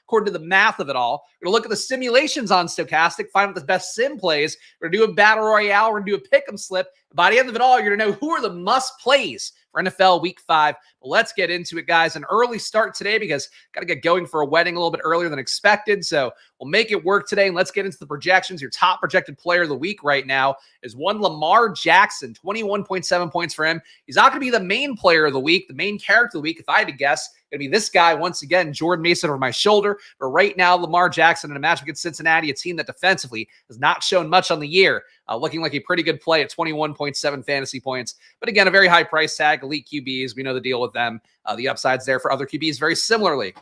according to the math of it all. We're going to look at the simulations on Stochastic, find out the best sim plays. We're going to do a battle royale. We're going to do a pick 'em slip. By the end of it all, you're going to know who are the must plays for NFL Week 5. But let's get into it, guys. An early start today because got to get going for a wedding a little bit earlier than expected. So we'll make it work today. And let's get into the projections. Your top projected player of the week right now is one Lamar Jackson, 21.7 points for him. He's not going to be the main player of the week, the main character of the week. If I had to guess, going to be this guy once again, Jordan Mason over my shoulder. But right now, Lamar Jackson in a matchup against Cincinnati, a team that defensively has not shown much on the year, looking like a pretty good play at 21.7 fantasy points. But again, a very high price tag, elite QBs. We know the deal with them. The upside's there for other QBs very similarly.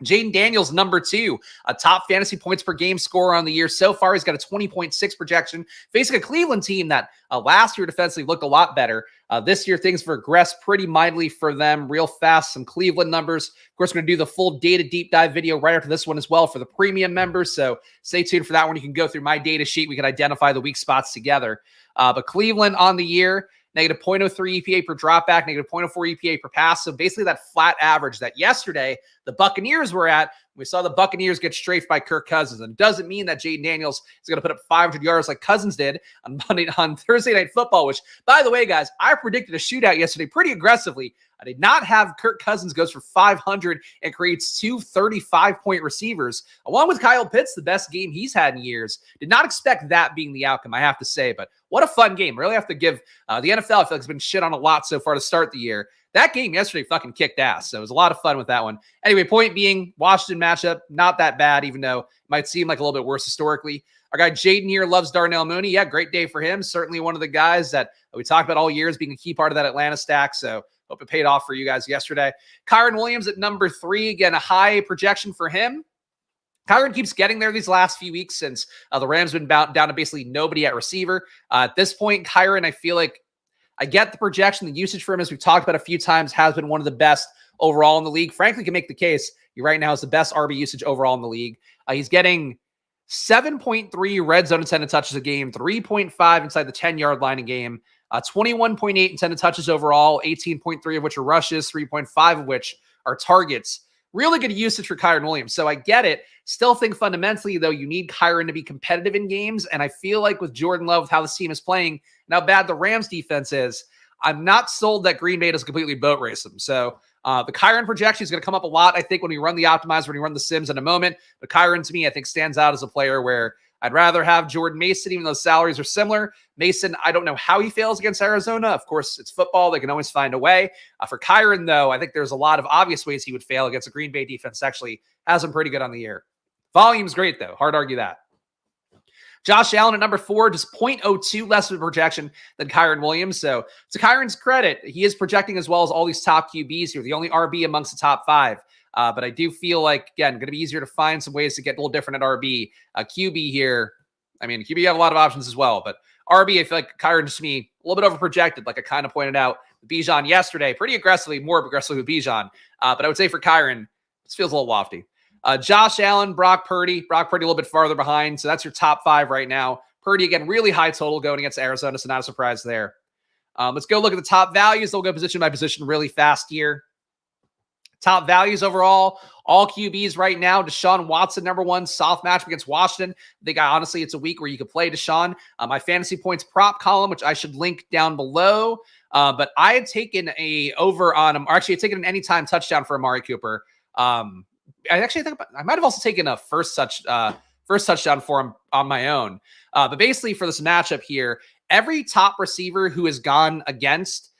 Jaden Daniels, number 2, a top fantasy points per game scorer on the year so far. He's got a 20.6 projection, facing a Cleveland team that last year defensively looked a lot better. This year, things have regressed pretty mightily for them real fast. Some Cleveland numbers. Of course, we're going to do the full data deep dive video right after this one as well for the premium members. So stay tuned for that one. You can go through my data sheet. We can identify the weak spots together. But Cleveland on the year, negative 0.03 EPA per dropback, negative 0.04 EPA per pass. So basically that flat average that yesterday the Buccaneers were at. We saw the Buccaneers get strafed by Kirk Cousins. And it doesn't mean that Jaden Daniels is going to put up 500 yards like Cousins did on Thursday Night Football, which, by the way, guys, I predicted a shootout yesterday pretty aggressively. I did not have Kirk Cousins goes for 500 and creates 2 35-point receivers, along with Kyle Pitts, the best game he's had in years. Did not expect that being the outcome, I have to say. But what a fun game. Really have to give the NFL, I feel like, has been shit on a lot so far to start the year. That game yesterday fucking kicked ass. So it was a lot of fun with that one. Anyway, point being, Washington matchup, not that bad, even though it might seem like a little bit worse historically. Our guy Jaden here loves Darnell Mooney. Yeah, great day for him. Certainly one of the guys that we talked about all year as being a key part of that Atlanta stack. So hope it paid off for you guys yesterday. Kyren Williams at number 3. Again, a high projection for him. Kyren keeps getting there these last few weeks since the Rams have been down to basically nobody at receiver. At this point, Kyren, I feel like I get the projection. The usage for him, as we've talked about a few times, has been one of the best overall in the league. Frankly, can make the case he right now is the best RB usage overall in the league. He's getting 7.3 red zone intended touches a game, 3.5 inside the 10-yard line a game, 21.8 intended touches overall, 18.3 of which are rushes, 3.5 of which are targets. Really good usage for Kyren Williams. So I get it. Still think fundamentally, though, you need Kyren to be competitive in games. And I feel like with Jordan Love, with how this team is playing and how bad the Rams defense is, I'm not sold that Green Bay does completely boat race them. So the Kyren projection is going to come up a lot, I think, when we run the optimizer, when we run the sims in a moment. But Kyren, to me, I think stands out as a player where I'd rather have Jordan Mason, even though salaries are similar. Mason, I don't know how he fails against Arizona. Of course, it's football. They can always find a way. For Kyren, though, I think there's a lot of obvious ways he would fail against a Green Bay defense. Actually has him pretty good on the year. Volume's great, though. Hard to argue that. Josh Allen at number 4, just 0.02 less of a projection than Kyren Williams. So to Kyren's credit, he is projecting as well as all these top QBs here, the only RB amongst the top 5. But I do feel like, again, going to be easier to find some ways to get a little different at RB. QB here, I mean, QB have a lot of options as well, but RB, I feel like Kyren just to me a little bit overprojected, like I kind of pointed out with Bijan yesterday, pretty aggressively, more aggressively with Bijan. But I would say for Kyren, this feels a little lofty. Josh Allen, Brock Purdy a little bit farther behind. So that's your top 5 right now. Purdy, again, really high total going against Arizona, so not a surprise there. Let's go look at the top values. They'll go position by position really fast here. Top values overall, all QBs right now. Deshaun Watson, number 1, soft matchup against Washington. I think, honestly, it's a week where you could play Deshaun. My fantasy points prop column, which I should link down below. But I had taken a over on him, or actually, I had taken an anytime touchdown for Amari Cooper. I think I might have also taken a first touchdown for him on my own. But basically, for this matchup here, every top receiver who has gone against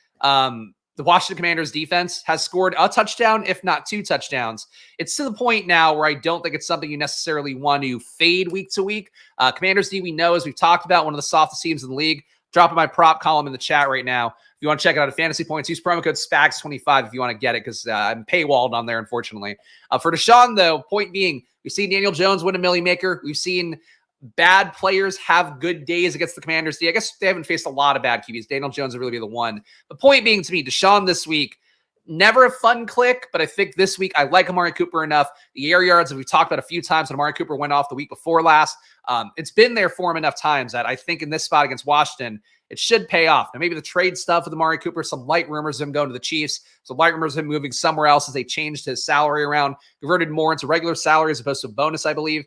the Washington Commanders defense has scored a touchdown, if not 2 touchdowns. It's to the point now where I don't think it's something you necessarily want to fade week to week. Commanders D, we know, as we've talked about, one of the softest teams in the league. Dropping my prop column in the chat right now. If you want to check it out at Fantasy Points, use promo code SPAGS25 if you want to get it, because I'm paywalled on there, unfortunately. For Deshaun, though, point being, we've seen Daniel Jones win a Millie Maker. We've seen bad players have good days against the Commanders D. I guess they haven't faced a lot of bad QBs. Daniel Jones would really be the one. The point being, to me, Deshaun this week, never a fun click, but I think this week I like Amari Cooper enough. The air yards that we've talked about a few times when Amari Cooper went off the week before last, it's been there for him enough times that I think in this spot against Washington, it should pay off. Now, maybe the trade stuff with Amari Cooper, some light rumors of him going to the Chiefs, some light rumors of him moving somewhere else as they changed his salary around, converted more into regular salary as opposed to a bonus, I believe.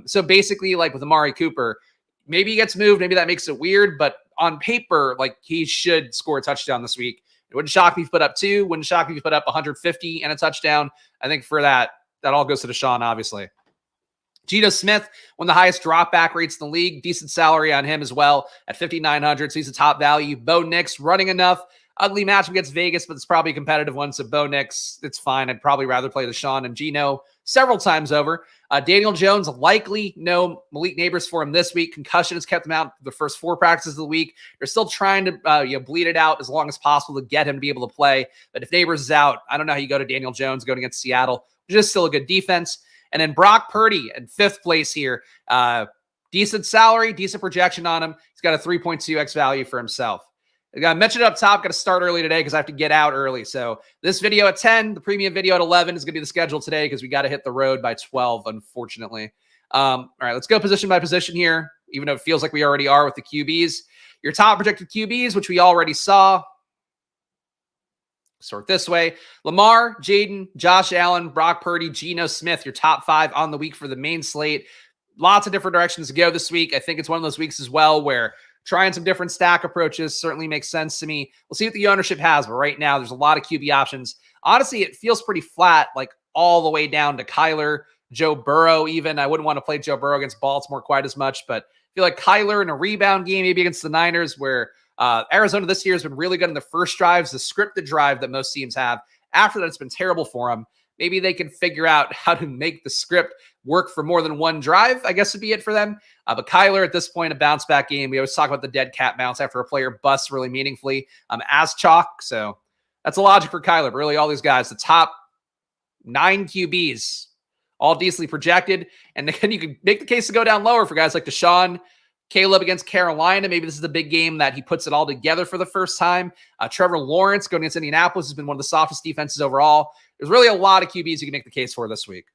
So basically, like with Amari Cooper, maybe he gets moved. Maybe that makes it weird, but on paper, like he should score a touchdown this week. It wouldn't shock me if he put up 2. Wouldn't shock me if he put up 150 and a touchdown. I think for that all goes to Deshaun, obviously. Geno Smith, one of the highest drop back rates in the league. Decent salary on him as well at 5,900. So he's a top value. Bo Nix running enough. Ugly matchup against Vegas, but it's probably a competitive one. So Bo Nix, it's fine. I'd probably rather play Deshaun and Geno several times over. Daniel Jones, likely no Malik Neighbors for him this week. Concussion has kept him out the first 4 practices of the week. They're still trying to bleed it out as long as possible to get him to be able to play. But if Neighbors is out, I don't know how you go to Daniel Jones going against Seattle, which is still a good defense. And then Brock Purdy in 5th place here. Decent salary, decent projection on him. He's got a 3.2x value for himself. I mentioned it up top, got to start early today because I have to get out early. So this video at 10, the premium video at 11 is going to be the schedule today because we got to hit the road by 12, unfortunately. All right, let's go position by position here, even though it feels like we already are with the QBs. Your top projected QBs, which we already saw. Sort this way. Lamar, Jaden, Josh Allen, Brock Purdy, Geno Smith, your top 5 on the week for the main slate. Lots of different directions to go this week. I think it's one of those weeks as well where trying some different stack approaches certainly makes sense to me. We'll see what the ownership has, but right now there's a lot of QB options. Honestly, it feels pretty flat, like all the way down to Kyler, Joe Burrow even. I wouldn't want to play Joe Burrow against Baltimore quite as much, but I feel like Kyler in a rebound game, maybe against the Niners, where Arizona this year has been really good in the first drives, the scripted drive that most teams have. After that, it's been terrible for them. Maybe they can figure out how to make the script work for more than one drive, I guess would be it for them. But Kyler at this point, a bounce back game. We always talk about the dead cat bounce after a player busts really meaningfully as chalk. So that's a logic for Kyler. But really all these guys, the top 9 QBs, all decently projected. And then you can make the case to go down lower for guys like Deshaun, Caleb against Carolina. Maybe this is the big game that he puts it all together for the first time. Trevor Lawrence going against Indianapolis has been one of the softest defenses overall. There's really a lot of QBs you can make the case for this week.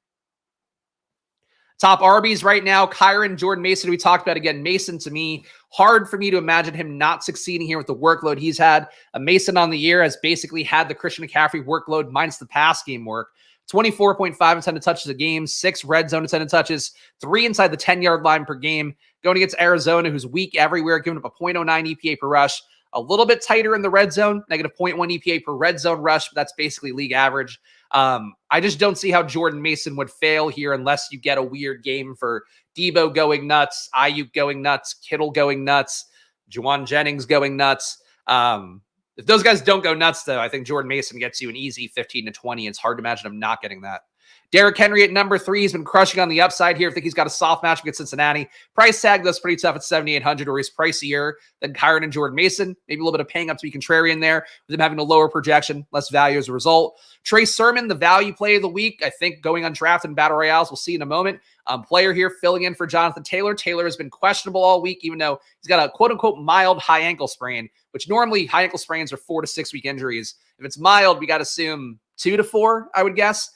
Top RBs right now, Kyron, Jordan Mason, we talked about again. Mason, to me, hard for me to imagine him not succeeding here with the workload he's had. Mason on the year has basically had the Christian McCaffrey workload minus the pass game work. 24.5 intended touches a game, 6 red zone intended touches, 3 inside the 10-yard line per game. Going against Arizona, who's weak everywhere, giving up a 0.09 EPA per rush. A little bit tighter in the red zone, negative 0.1 EPA per red zone rush, but that's basically league average. I just don't see how Jordan Mason would fail here unless you get a weird game for Debo going nuts, Ayuk going nuts, Kittle going nuts, Juwan Jennings going nuts. If those guys don't go nuts, though, I think Jordan Mason gets you an easy 15 to 20. It's hard to imagine him not getting that. Derrick Henry at number 3 has been crushing on the upside here. I think he's got a soft match against Cincinnati. Price tag, that's pretty tough at 7,800, or he's pricier than Kyron and Jordan Mason. Maybe a little bit of paying up to be contrarian there, with him having a lower projection, less value as a result. Trey Sermon, the value play of the week, I think going undrafted in Battle Royales, we'll see in a moment. Player here filling in for Jonathan Taylor. Taylor has been questionable all week, even though he's got a quote-unquote mild high ankle sprain, which normally high ankle sprains are 4 to 6 week injuries. If it's mild, we got to assume 2 to 4, I would guess.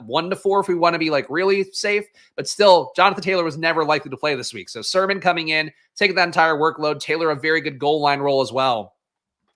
1 to 4 if we want to be like really safe. But still, Jonathan Taylor was never likely to play this week. So Sermon coming in, taking that entire workload. Taylor a very good goal line role as well.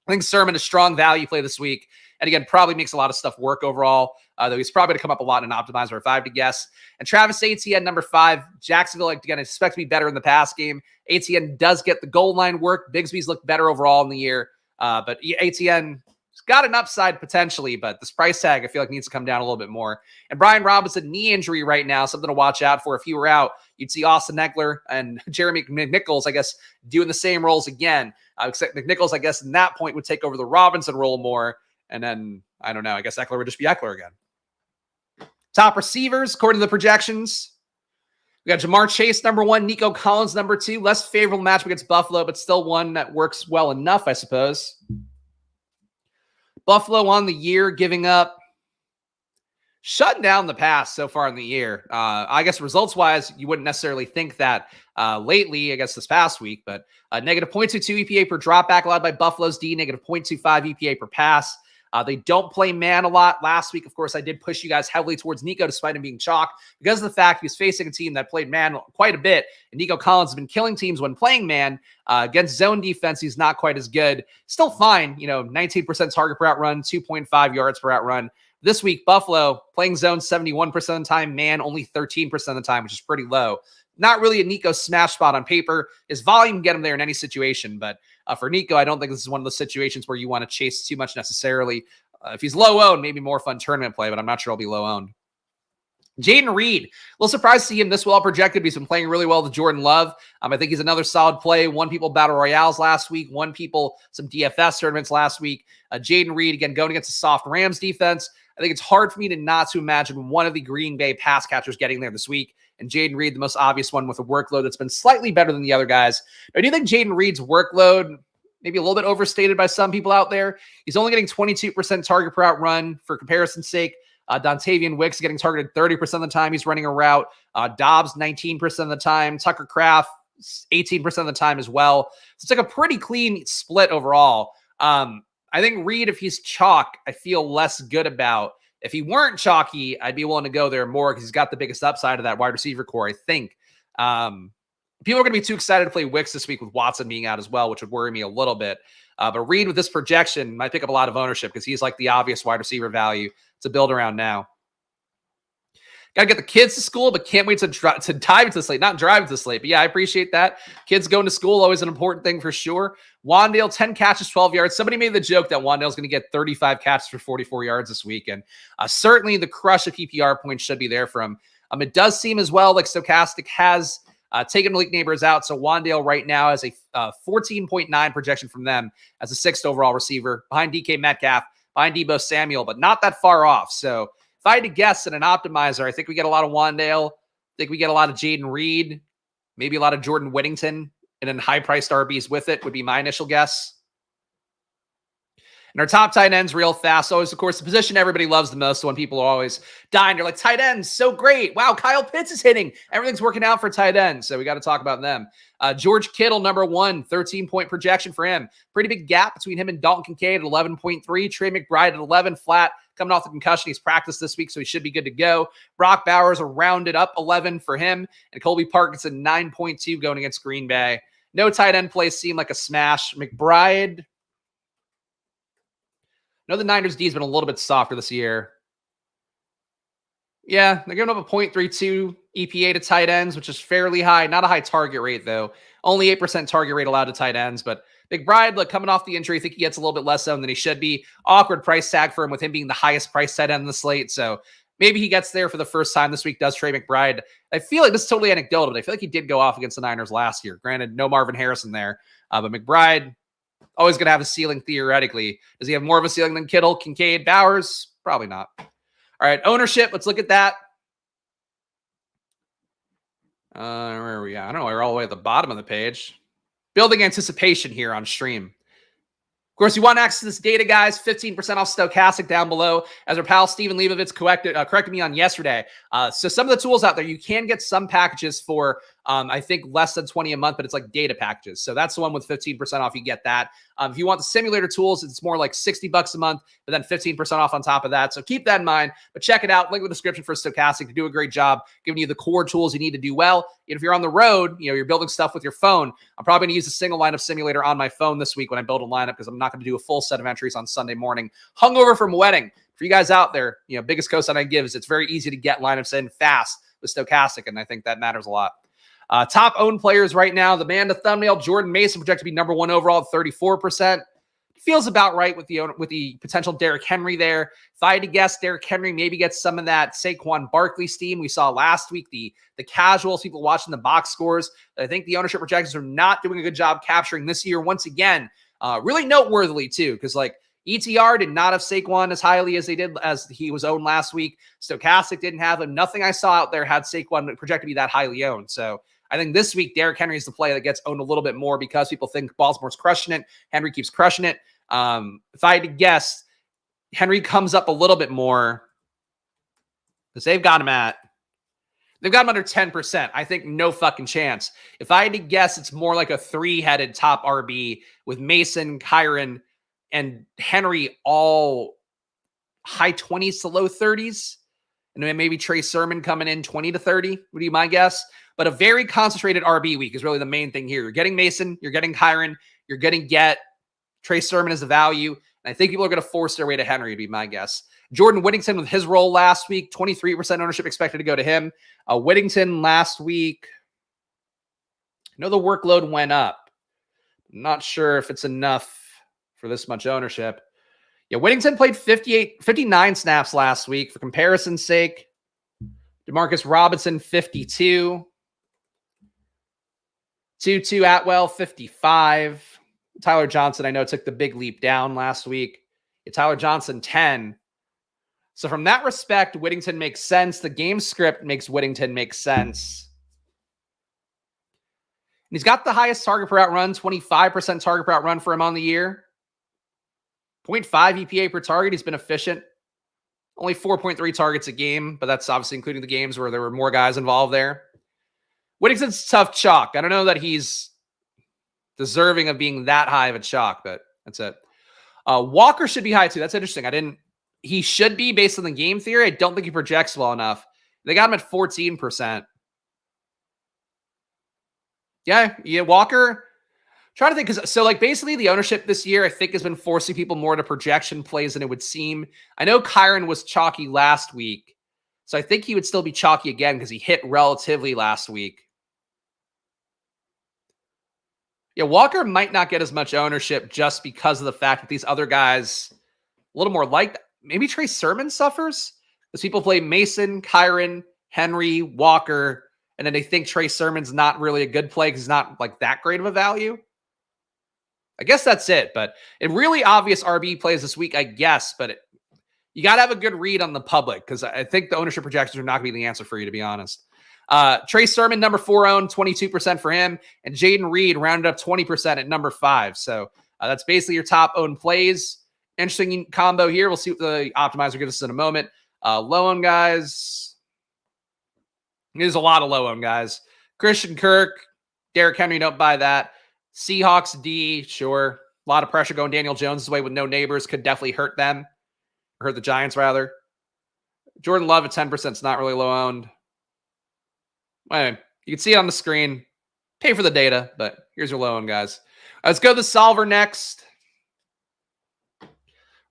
I think Sermon a strong value play this week. And again, probably makes a lot of stuff work overall, though he's probably going to come up a lot in an optimizer if I had to guess. And Travis Etienne, number 5. Jacksonville, again, I expect to be better in the pass game. Etienne does get the goal line work. Bigsby's looked better overall in the year. But Etienne has got an upside potentially, but this price tag I feel like needs to come down a little bit more. And Brian Robinson, knee injury right now, something to watch out for. If he were out, you'd see Austin Eckler and Jeremy McNichols, I guess, doing the same roles again. Except McNichols, I guess, in that point would take over the Robinson role more. And then, I don't know, I guess Eckler would just be Eckler again. Top receivers, according to the projections, we got Jamar Chase, number 1, Nico Collins, number 2. Less favorable matchup against Buffalo, but still one that works well enough, I suppose. Buffalo on the year, giving up, shutting down the pass so far in the year. I guess results-wise, you wouldn't necessarily think that lately, I guess this past week, but negative 0.22 EPA per dropback allowed by Buffalo's D, negative 0.25 EPA per pass. They don't play man a lot. Last week, of course, I did push you guys heavily towards Nico despite him being chalk because of the fact he was facing a team that played man quite a bit. And Nico Collins has been killing teams when playing man. Against zone defense, he's not quite as good. Still fine, 19% target per out run, 2.5 yards per out run. This week, Buffalo playing zone 71% of the time, man only 13% of the time, which is pretty low. Not really a Nico smash spot on paper. His volume can get him there in any situation, but for Nico, I don't think this is one of those situations where you want to chase too much necessarily. If he's low owned, maybe more fun tournament play, but I'm not sure I'll be low owned. Jaden Reed, a little surprised to see him this well projected. He's been playing really well with Jordan Love. I think he's another solid play. Won people Battle Royales last week. Won people some DFS tournaments last week. Jaden Reed, again, going against a soft Rams defense. I think it's hard for me not to imagine one of the Green Bay pass catchers getting there this week. And Jaden Reed, the most obvious one with a workload that's been slightly better than the other guys. I do think Jaden Reed's workload, maybe a little bit overstated by some people out there. He's only getting 22% target per out run. For comparison's sake, Dontavian Wicks getting targeted 30% of the time he's running a route. Dobbs, 19% of the time. Tucker Kraft, 18% of the time as well. So it's like a pretty clean split overall. I think Reed, if he's chalk, I feel less good about. If he weren't chalky, I'd be willing to go there more because he's got the biggest upside of that wide receiver core, I think. People are going to be too excited to play Wicks this week with Watson being out as well, which would worry me a little bit. But Reed with this projection might pick up a lot of ownership because he's like the obvious wide receiver value to build around now. Got to get the kids to school, but can't wait to dive into the slate. Not drive to the slate, but yeah, I appreciate that. Kids going to school, always an important thing for sure. Wandale, 10 catches, 12 yards. Somebody made the joke that Wandale's going to get 35 catches for 44 yards this week. And certainly the crush of PPR points should be there for him. It does seem as well like Stochastic has taken Malik Neighbors out. So Wandale right now has a 14.9 projection from them as a 6th overall receiver behind DK Metcalf, behind Deebo Samuel, but not that far off. So if I had to guess in an optimizer, I think we get a lot of Wandale. I think we get a lot of Jaden Reed, maybe a lot of Jordan Whittington, and then high-priced RBs with it would be my initial guess. And our top tight ends real fast. Always, of course, the position everybody loves the most. The one people are always dying. They're like, tight ends, so great. Wow, Kyle Pitts is hitting. Everything's working out for tight ends. So we got to talk about them. George Kittle, number 1, 13-point projection for him. Pretty big gap between him and Dalton Kincaid at 11.3. Trey McBride at 11 flat. Coming off the concussion, he's practiced this week, so he should be good to go. Brock Bowers, a rounded up 11 for him. And Colby Parkinson, 9.2 going against Green Bay. No tight end plays seem like a smash. McBride, I know the Niners D has been a little bit softer this year. Yeah, they're giving up a 0.32 EPA to tight ends, which is fairly high. Not a high target rate, though. Only 8% target rate allowed to tight ends. But McBride, look, coming off the injury, I think he gets a little bit less owned than he should be. Awkward price tag for him with him being the highest price tight end in the slate. So maybe he gets there for the first time this week, does Trey McBride. I feel like this is totally anecdotal, but I feel like he did go off against the Niners last year. Granted, no Marvin Harrison there. But McBride, always going to have a ceiling theoretically. Does he have more of a ceiling than Kittle, Kincaid, Bowers? Probably not. All right, ownership. Let's look at that. Where are we at? I don't know. We're all the way at the bottom of the page. Building anticipation here on stream. Of course, you want access to this data, guys. 15% off Stochastic down below. As our pal Steven Leibovitz corrected me on yesterday. So some of the tools out there, you can get some packages for, I think, less than 20 a month, but it's like data packages. So that's the one with 15% off. You get that. If you want the simulator tools, it's more like $60 a month, but then 15% off on top of that. So keep that in mind, but check it out. Link in the description for Stochastic to do a great job giving you the core tools you need to do well. And if you're on the road, you're building stuff with your phone. I'm probably going to use a single lineup simulator on my phone this week when I build a lineup because I'm not going to do a full set of entries on Sunday morning. Hungover from wedding. For you guys out there, biggest cosign I give is it's very easy to get lineups in fast with Stochastic, and I think that matters a lot. Top owned players right now, the man to thumbnail, Jordan Mason, projected to be number 1 overall at 34%. Feels about right with the potential Derrick Henry there. If I had to guess, Derrick Henry maybe gets some of that Saquon Barkley steam we saw last week, the casuals, people watching the box scores. I think the ownership projections are not doing a good job capturing this year once again. Really noteworthily too, because ETR did not have Saquon as highly as they did as he was owned last week. Stochastic didn't have him. Nothing I saw out there had Saquon projected to be that highly owned. So I think this week, Derrick Henry is the play that gets owned a little bit more because people think Baltimore's crushing it. Henry keeps crushing it. If I had to guess, Henry comes up a little bit more because they've got him under 10%. I think no fucking chance. If I had to guess, it's more like a 3-headed top RB with Mason, Kyron, and Henry all high 20s to low 30s. And then maybe Trey Sermon coming in 20 to 30 would be my guess. But a very concentrated RB week is really the main thing here. You're getting Mason, you're getting Kyron, you're getting Trey Sermon is the value. And I think people are going to force their way to Henry, would be my guess. Jordan Whittington with his role last week, 23% ownership expected to go to him. Whittington last week, I know the workload went up. I'm not sure if it's enough for this much ownership. Yeah, Whittington played 59 snaps last week. For comparison's sake, Demarcus Robinson, 52. Tutu Atwell, 55. Tyler Johnson, I know, took the big leap down last week. Yeah, Tyler Johnson, 10. So from that respect, Whittington makes sense. The game script makes Whittington make sense. And he's got the highest target per route run, 25% target per route run for him on the year. 0.5 EPA per target. He's been efficient. Only 4.3 targets a game, but that's obviously including the games where there were more guys involved there. Whittington's tough chalk. I don't know that he's deserving of being that high of a chalk, but that's it. Walker should be high too. That's interesting. He should be based on the game theory. I don't think he projects well enough. They got him at 14%. Yeah, Walker. Trying to think, because so like basically the ownership this year, I think, has been forcing people more to projection plays than it would seem. I know Kyron was chalky last week, so I think he would still be chalky again because he hit relatively last week. Yeah, Walker might not get as much ownership just because of the fact that these other guys, a little more like that. Maybe Trey Sermon suffers because people play Mason, Kyron, Henry, Walker, and then they think Trey Sermon's not really a good play because he's not like that great of a value. I guess that's it, but it really obvious RB plays this week, I guess, but you got to have a good read on the public because I think the ownership projections are not going to be the answer for you, to be honest. Trey Sermon, number 4 owned, 22% for him, and Jaden Reed rounded up 20% at number 5. So that's basically your top owned plays. Interesting combo here. We'll see what the optimizer gives us in a moment. Low owned guys. There's a lot of low owned guys. Christian Kirk, Derrick Henry, don't buy that. Seahawks D, sure. A lot of pressure going Daniel Jones' way with no neighbors. Could definitely hurt them. Or hurt the Giants, rather. Jordan Love at 10% is not really low owned. Anyway, you can see it on the screen. Pay for the data, but here's your low owned guys. Let's go to the solver next.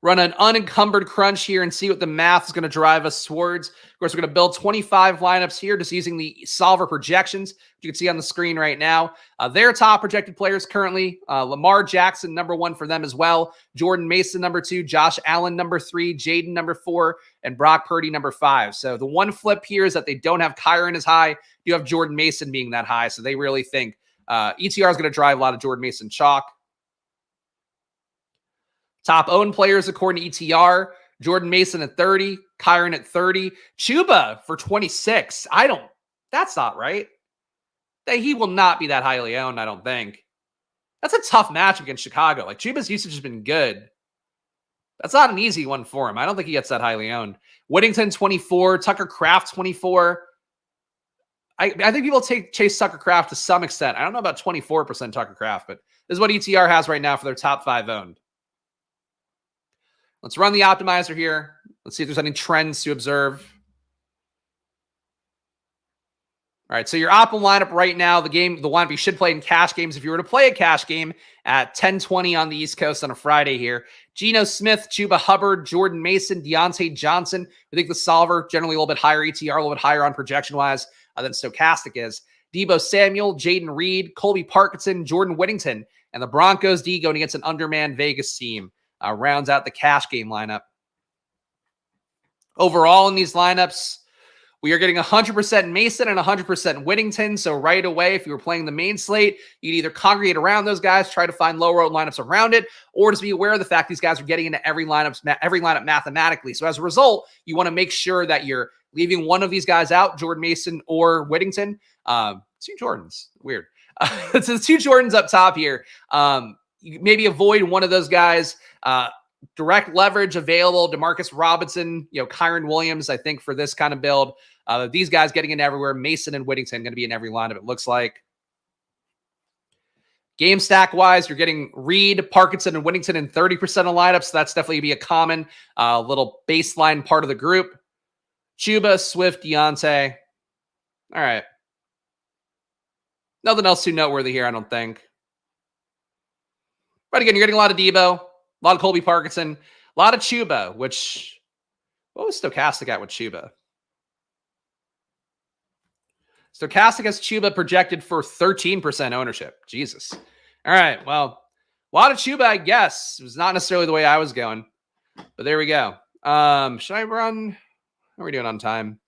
Run an unencumbered crunch here and see what the math is going to drive us towards. Of course, we're going to build 25 lineups here just using the solver projections. You can see on the screen right now. Their top projected players currently, Lamar Jackson, number 1 for them as well. Jordan Mason, number 2. Josh Allen, number 3. Jaden, number 4. And Brock Purdy, number 5. So the one flip here is that they don't have Kyron as high. You have Jordan Mason being that high. So they really think ETR is going to drive a lot of Jordan Mason chalk. Top owned players according to ETR, Jordan Mason at 30, Kyron at 30, Chuba for 26. That's not right. He will not be that highly owned, I don't think. That's a tough match against Chicago. Like, Chuba's usage has been good. That's not an easy one for him. I don't think he gets that highly owned. Whittington, 24, Tucker Kraft, 24. I think people chase Tucker Kraft to some extent. I don't know about 24% Tucker Kraft, but this is what ETR has right now for their top 5 owned. Let's run the optimizer here. Let's see if there's any trends to observe. All right, so your optimal lineup right now, the lineup you should play in cash games. If you were to play a cash game at 10:20 on the East Coast on a Friday here, Geno Smith, Chuba Hubbard, Jordan Mason, Deontay Johnson. I think the solver generally a little bit higher ETR, a little bit higher on projection-wise than Stochastic is. Deebo Samuel, Jaden Reed, Colby Parkinson, Jordan Whittington, and the Broncos D going against an undermanned Vegas team. Rounds out the cash game lineup. Overall in these lineups, we are getting 100% Mason and 100% Whittington. So right away, if you were playing the main slate, you'd either congregate around those guys, try to find lower owned lineups around it, or just be aware of the fact these guys are getting into every lineup mathematically. So as a result, you want to make sure that you're leaving one of these guys out, Jordan Mason or Whittington. 2 Jordans, weird. So the 2 Jordans up top here. You maybe avoid one of those guys. Direct leverage available. DeMarcus Robinson, Kyron Williams, I think for this kind of build. These guys getting in everywhere. Mason and Whittington going to be in every lineup, it looks like. Game stack wise, you're getting Reed, Parkinson, and Whittington in 30% of lineups. So that's definitely be a common little baseline part of the group. Chuba, Swift, Deontay. All right. Nothing else too noteworthy here, I don't think. But again, you're getting a lot of Debo, a lot of Colby Parkinson, a lot of Chuba, which, what was Stochastic at with Chuba? Stochastic has Chuba projected for 13% ownership. Jesus. All right. Well, a lot of Chuba, I guess. It was not necessarily the way I was going, but there we go. Should I run? How are we doing on time?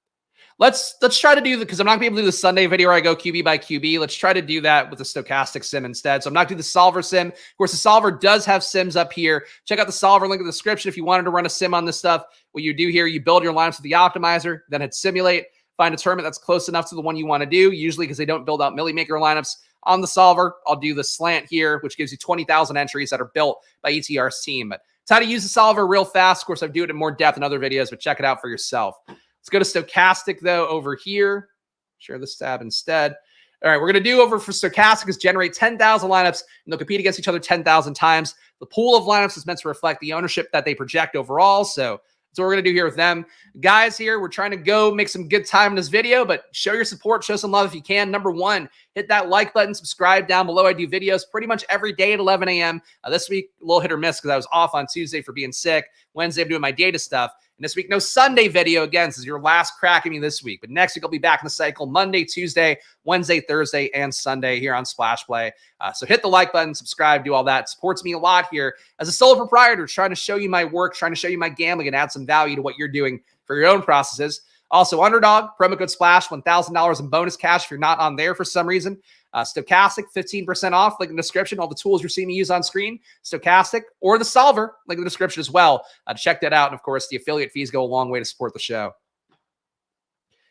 Let's try to do the, because I'm not going to be able to do the Sunday video where I go QB by QB. Let's try to do that with the Stochastic sim instead. So I'm not doing the Solver sim. Of course, the Solver does have sims up here. Check out the Solver link in the description if you wanted to run a sim on this stuff. What you do here, you build your lines with the optimizer, then hit simulate, find a tournament that's close enough to the one you want to do. Usually, because they don't build out Millie Maker lineups on the Solver, I'll do the slant here, which gives you 20,000 entries that are built by ETR's team. But it's how to use the Solver real fast. Of course, I do it in more depth in other videos, but check it out for yourself. Let's go to Stochastic, though, over here. Share this tab instead. All right, we're going to do over for Stochastic is generate 10,000 lineups, and they'll compete against each other 10,000 times. The pool of lineups is meant to reflect the ownership that they project overall, so that's what we're going to do here with them. Guys, here, we're trying to go make some good time in this video, but show your support, show some love if you can. Number one, hit that like button, subscribe down below. I do videos pretty much every day at 11 a.m. This week, a little hit or miss because I was off on Tuesday for being sick. Wednesday, I'm doing my data stuff. And this week, no Sunday video again. This is your last crack at me this week. But next week, I'll be back in the cycle Monday, Tuesday, Wednesday, Thursday, and Sunday here on Splash Play. So hit the like button, subscribe, do all that. It supports me a lot here as a solo proprietor, trying to show you my work, trying to show you my gambling, and add some value to what you're doing for your own processes. Also, Underdog, promo code SPLASH, $1,000 in bonus cash if you're not on there for some reason. Stochastic, 15% off, link in the description. All the tools you're seeing me use on screen, Stochastic, or the Solver, link in the description as well. Check that out. And of course, the affiliate fees go a long way to support the show.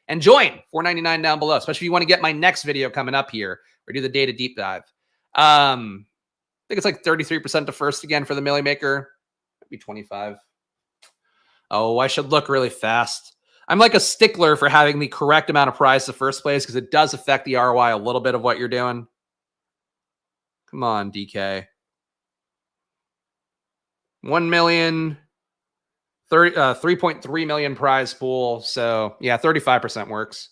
And join, $4.99 down below, especially if you want to get my next video coming up here, or do the data deep dive. I think it's like 33% to first again for the Millie Maker. Maybe 25. Oh, I should look really fast. I'm like a stickler for having the correct amount of prize to first place because it does affect the ROI a little bit of what you're doing. Come on, DK. 1 million, 3.3 million prize pool. So yeah, 35% works.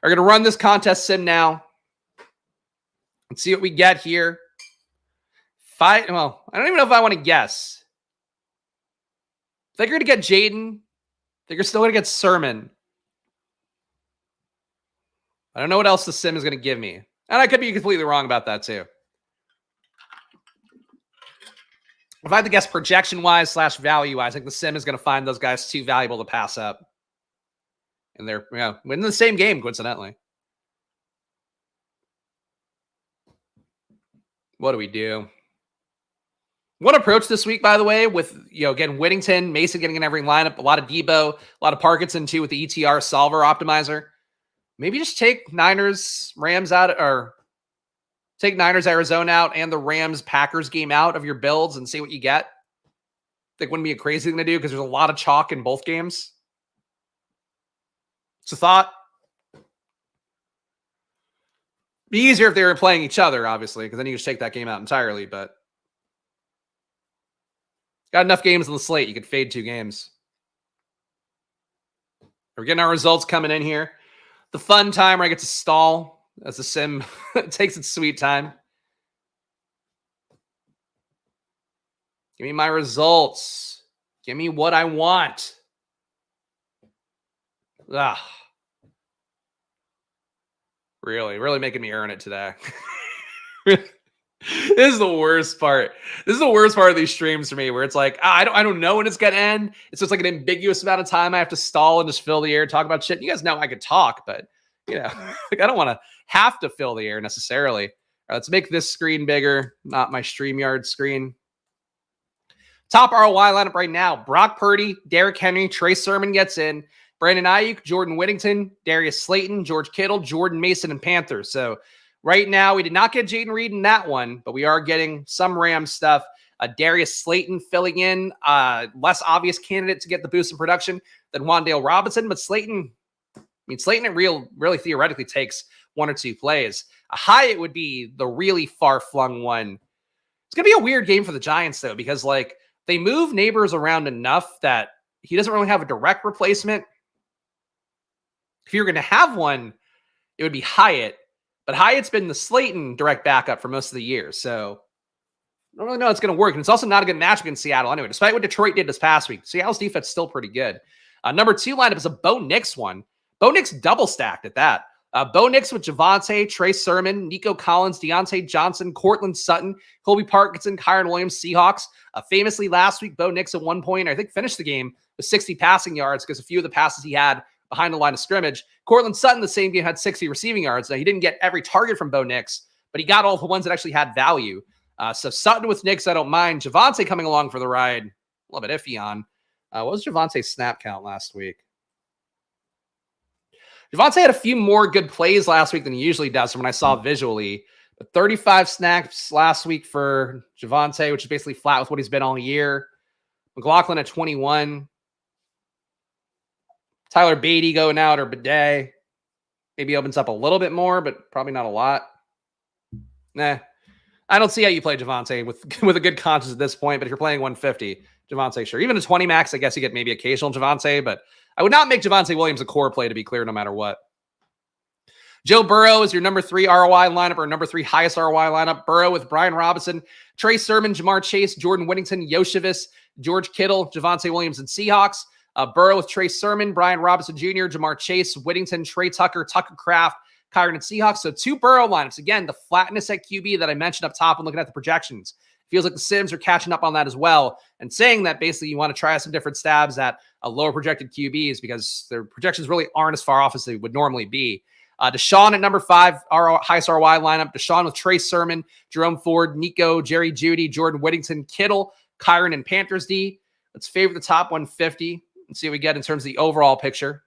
We're going to run this contest sim now and see what we get here. Well, I don't even know if I want to guess. I think you're going to get Jaden. I think you're still going to get Sermon. I don't know what else the sim is going to give me. And I could be completely wrong about that too. If I had to guess projection-wise / value-wise, I think the sim is going to find those guys too valuable to pass up. And they're winning the same game, coincidentally. What do we do? One approach this week, by the way, with, again, Whittington, Mason getting in every lineup, a lot of Debo, a lot of Parkinson, too, with the ETR Solver optimizer. Maybe just take Niners, Rams out, or take Niners, Arizona out, and the Rams, Packers game out of your builds and see what you get. I think wouldn't be a crazy thing to do because there's a lot of chalk in both games. It's a thought. Be easier if they were playing each other, obviously, because then you just take that game out entirely, but got enough games on the slate. You could fade 2 games. We're getting our results coming in here. The fun time where I get to stall as the sim takes its sweet time. Give me my results. Give me what I want. Really making me earn it today. This is the worst part. This is the worst part of these streams for me, where it's like, I don't know when it's gonna end. It's just like an ambiguous amount of time I have to stall and just fill the air, talk about shit. You guys know I could talk, but like I don't want to have to fill the air necessarily. All right, let's make this screen bigger, not my StreamYard screen. Top ROI lineup right now: Brock Purdy, Derrick Henry, Trey Sermon gets in, Brandon Ayuk, Jordan Whittington, Darius Slayton, George Kittle, Jordan Mason, and Panthers. So right now, we did not get Jaden Reed in that one, but we are getting some Rams stuff. Darius Slayton filling in, less obvious candidate to get the boost in production than Wan'Dale Robinson, but Slayton mean, Slayton really theoretically takes 1 or 2 plays. A Hyatt would be the really far-flung one. It's going to be a weird game for the Giants, though, because, like, they move Neighbors around enough that he doesn't really have a direct replacement. If you're going to have one, it would be Hyatt. But Hyatt's been the Slayton direct backup for most of the year, so I don't really know how it's going to work. And it's also not a good matchup against Seattle anyway, despite what Detroit did this past week. Seattle's defense is still pretty good. Number 2 lineup is a Bo Nix one. Bo Nix double stacked at that. Bo Nix with Javonte, Trey Sermon, Nico Collins, Deontay Johnson, Cortland Sutton, Colby Parkinson, Kyron Williams, Seahawks. Famously last week, Bo Nix at one point, I think, finished the game with 60 passing yards because a few of the passes he had behind the line of scrimmage. Cortland Sutton, the same game, had 60 receiving yards. Now, he didn't get every target from Bo Nix, but he got all the ones that actually had value. So Sutton with Nix, I don't mind. Javonte coming along for the ride, a little bit iffy on. What was Javonte's snap count last week? Javonte had a few more good plays last week than he usually does from when I saw visually. But 35 snaps last week for Javonte, which is basically flat with what he's been all year. McLaughlin at 21. Tyler Beatty going out, or Bidet. Maybe opens up a little bit more, but probably not a lot. Nah. I don't see how you play Javonte with a good conscience at this point, but if you're playing 150, Javonte, sure. Even a 20 max, I guess you get maybe occasional Javonte, but I would not make Javonte Williams a core play, to be clear, no matter what. Joe Burrow is your number 3 ROI lineup, or number 3 highest ROI lineup. Burrow with Brian Robinson, Trey Sermon, Jamar Chase, Jordan Whittington, Yoshivas, George Kittle, Javonte Williams, and Seahawks. Burrow with Trey Sermon, Brian Robinson Jr., Jamar Chase, Whittington, Trey Tucker, Tucker Kraft, Kyron, and Seahawks. So 2 Burrow lineups. Again, the flatness at QB that I mentioned up top and looking at the projections. Feels like the Sims are catching up on that as well, and saying that basically you want to try some different stabs at a lower projected QBs because their projections really aren't as far off as they would normally be. Deshaun at number 5, our highest ROI lineup. Deshaun with Trey Sermon, Jerome Ford, Nico, Jerry Jeudy, Jordan Whittington, Kittle, Kyron, and Panthers D. Let's favor the top 150 and see what we get in terms of the overall picture.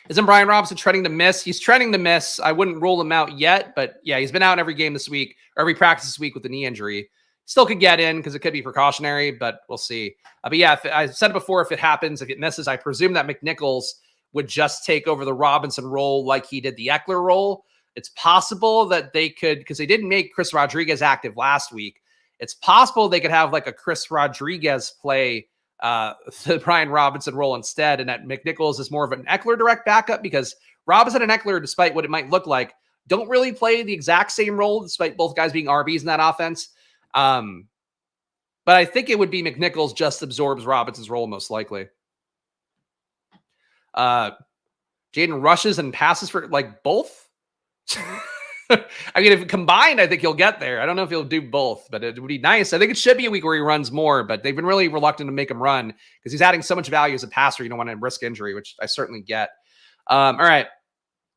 Isn't Brian Robinson trending to miss? He's trending to miss. I wouldn't rule him out yet, but yeah, he's been out in every game this week, or every practice this week with the knee injury. Still could get in because it could be precautionary, but we'll see. But yeah, I said it before, if it happens, if it misses, I presume that McNichols would just take over the Robinson role like he did the Eckler role. It's possible that they could, because they didn't make Chris Rodriguez active last week. It's possible they could have like a Chris Rodriguez play the Brian Robinson role instead, and that McNichols is more of an Eckler direct backup, because Robinson and Eckler, despite what it might look like, don't really play the exact same role, despite both guys being RBs in that offense. But I think it would be McNichols just absorbs Robinson's role most likely. Jaden rushes and passes for like both. I mean, if combined, I think he'll get there. I don't know if he'll do both, but it would be nice. I think it should be a week where he runs more, but they've been really reluctant to make him run because he's adding so much value as a passer. You don't want to risk injury, which I certainly get. All right.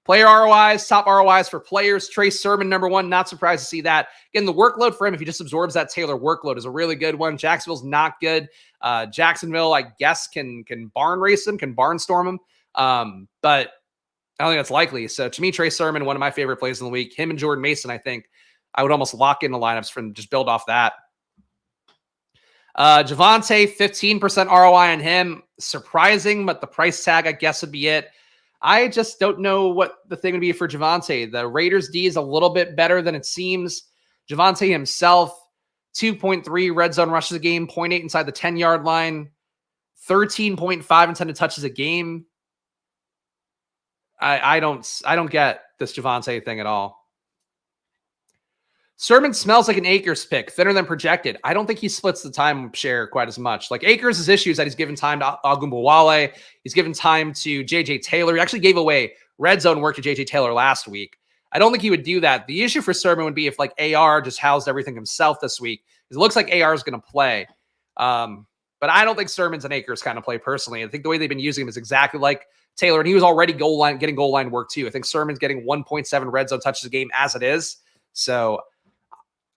Player ROIs, top ROIs for players. Trey Sermon, number 1. Not surprised to see that. Again, the workload for him, if he just absorbs that Taylor workload, is a really good one. Jacksonville's not good. Jacksonville, I guess, can barn race him, can barnstorm him. But I don't think that's likely. So to me, Trey Sermon, one of my favorite plays in the week. Him and Jordan Mason, I think I would almost lock in the lineups from just build off that. Javonte, 15% ROI on him. Surprising, but the price tag, I guess, would be it. I just don't know what the thing would be for Javonte. The Raiders D is a little bit better than it seems. Javonte himself, 2.3 red zone rushes a game, 0.8 inside the 10-yard line, 13.5 intended touches a game. I don't get this Javonte thing at all. Sermon smells like an Akers pick, thinner than projected. I don't think he splits the time share quite as much. Like Akers' issues that he's given time to Ogunbowale. He's given time to J.J. Taylor. He actually gave away red zone work to J.J. Taylor last week. I don't think he would do that. The issue for Sermon would be if like AR just housed everything himself this week. It looks like AR is going to play. But I don't think Sermon's an Akers kind of play personally. I think the way they've been using him is exactly like Taylor, and he was already getting goal line work too. I think Sermon's getting 1.7 red zone touches a game as it is. So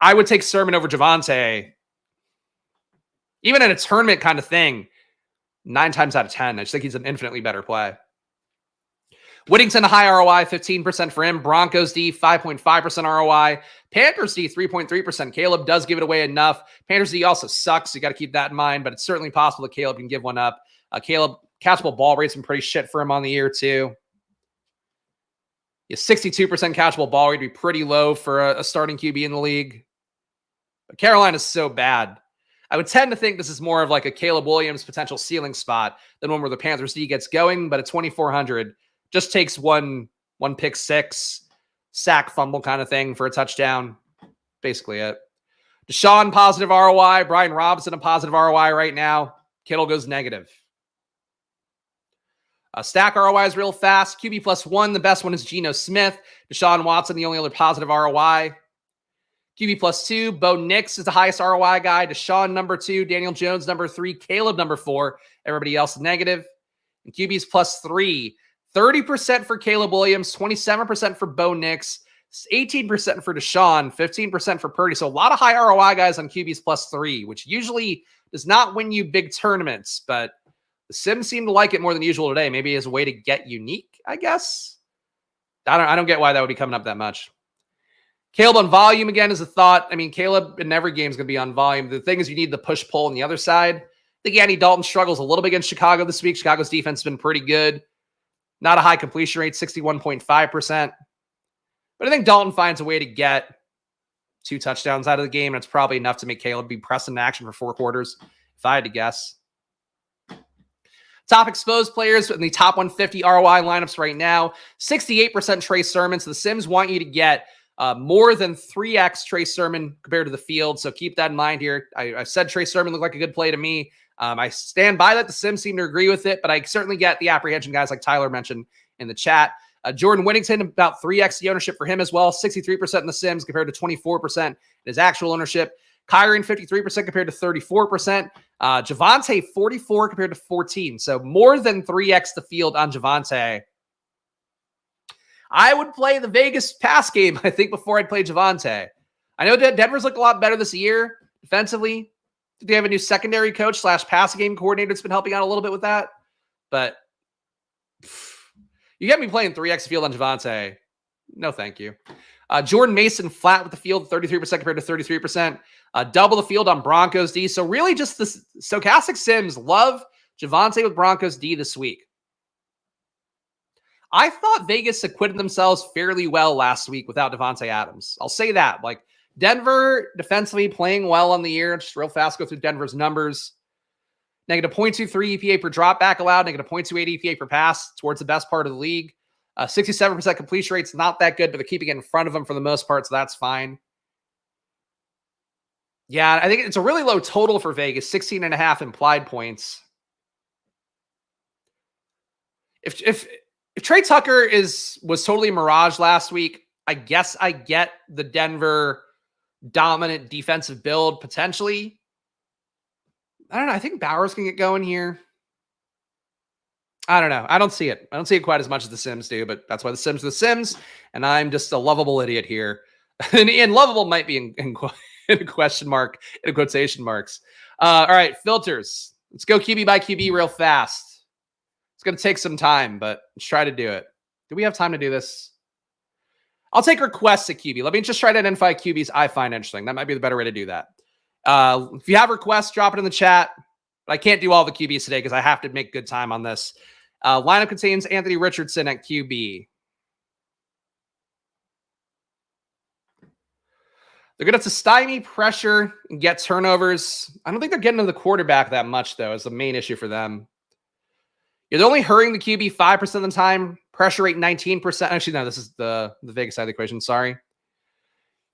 I would take Sermon over Javonte, even in a tournament kind of thing, 9 times out of 10. I just think he's an infinitely better play. Whittington, a high ROI, 15% for him. Broncos D, 5.5% ROI. Panthers D, 3.3%. Caleb does give it away enough. Panthers D also sucks. You got to keep that in mind, but it's certainly possible that Caleb can give one up. Caleb Catchable ball rate's been pretty shit for him on the year, too. Yeah, 62% catchable ball rate would be pretty low for a starting QB in the league. But Carolina's so bad. I would tend to think this is more of like a Caleb Williams potential ceiling spot than one where the Panthers D gets going, but at 2,400, just takes one pick six, sack fumble kind of thing for a touchdown. Basically it. Deshaun, positive ROI. Brian Robinson, a positive ROI right now. Kittle goes negative. Stack ROI is real fast. QB +1, the best one is Geno Smith. Deshaun Watson, the only other positive ROI. QB +2, Bo Nix is the highest ROI guy. Deshaun number 2, Daniel Jones number 3, Caleb number 4. Everybody else negative. And QB's +3, 30% for Caleb Williams, 27% for Bo Nix, 18% for Deshaun, 15% for Purdy. So a lot of high ROI guys on QB's +3, which usually does not win you big tournaments, but the Sims seem to like it more than usual today. Maybe as a way to get unique, I guess. I don't get why that would be coming up that much. Caleb on volume again is a thought. I mean, Caleb in every game is going to be on volume. The thing is you need the push-pull on the other side. I think Andy Dalton struggles a little bit against Chicago this week. Chicago's defense has been pretty good. Not a high completion rate, 61.5%. But I think Dalton finds a way to get 2 touchdowns out of the game, and it's probably enough to make Caleb be pressed into action for 4 quarters, if I had to guess. Top exposed players in the top 150 ROI lineups right now. 68% Trey Sermon. So the Sims want you to get more than 3x Trey Sermon compared to the field. So keep that in mind here. I said Trey Sermon looked like a good play to me. I stand by that. The Sims seem to agree with it, but I certainly get the apprehension guys like Tyler mentioned in the chat. Jordan Whittington, about 3x the ownership for him as well. 63% in the Sims compared to 24% in his actual ownership. Kyron, 53% compared to 34%. Javonte, 44 compared to 14. So more than 3x the field on Javonte. I would play the Vegas pass game, I think, before I'd play Javonte. I know that Denver's looked a lot better this year defensively. They have a new secondary coach / pass game coordinator that's been helping out a little bit with that. But you get me playing 3x field on Javonte. No, thank you. Jordan Mason flat with the field, 33% compared to 33%. Double the field on Broncos D. So really just the stochastic Sims love Javonte with Broncos D this week. I thought Vegas acquitted themselves fairly well last week without Devontae Adams. I'll say that. Like Denver defensively playing well on the year. Just real fast go through Denver's numbers. Negative 0.23 EPA per drop back allowed. Negative 0.28 EPA per pass towards the best part of the league. 67% completion rate's not that good, but they're keeping it in front of them for the most part, so that's fine. Yeah, I think it's a really low total for Vegas, 16.5 implied points. If Trey Tucker was totally a mirage last week, I guess I get the Denver dominant defensive build potentially. I don't know. I think Bowers can get going here. I don't know. I don't see it. I don't see it quite as much as the Sims do, but that's why the Sims are the Sims, and I'm just a lovable idiot here. and lovable might be in a question mark, in quotation marks. All right, filters. Let's go QB by QB real fast. It's going to take some time, but let's try to do it. Do we have time to do this? I'll take requests at QB. Let me just try to identify QBs I find interesting. That might be the better way to do that. If you have requests, drop it in the chat. But I can't do all the QBs today because I have to make good time on this. Lineup contains Anthony Richardson at QB. They're going to have to stymie pressure and get turnovers. I don't think they're getting to the quarterback that much, though, is the main issue for them. You're only hurrying the QB 5% of the time. Pressure rate 19%. Actually, no, this is the Vegas side of the equation. Sorry.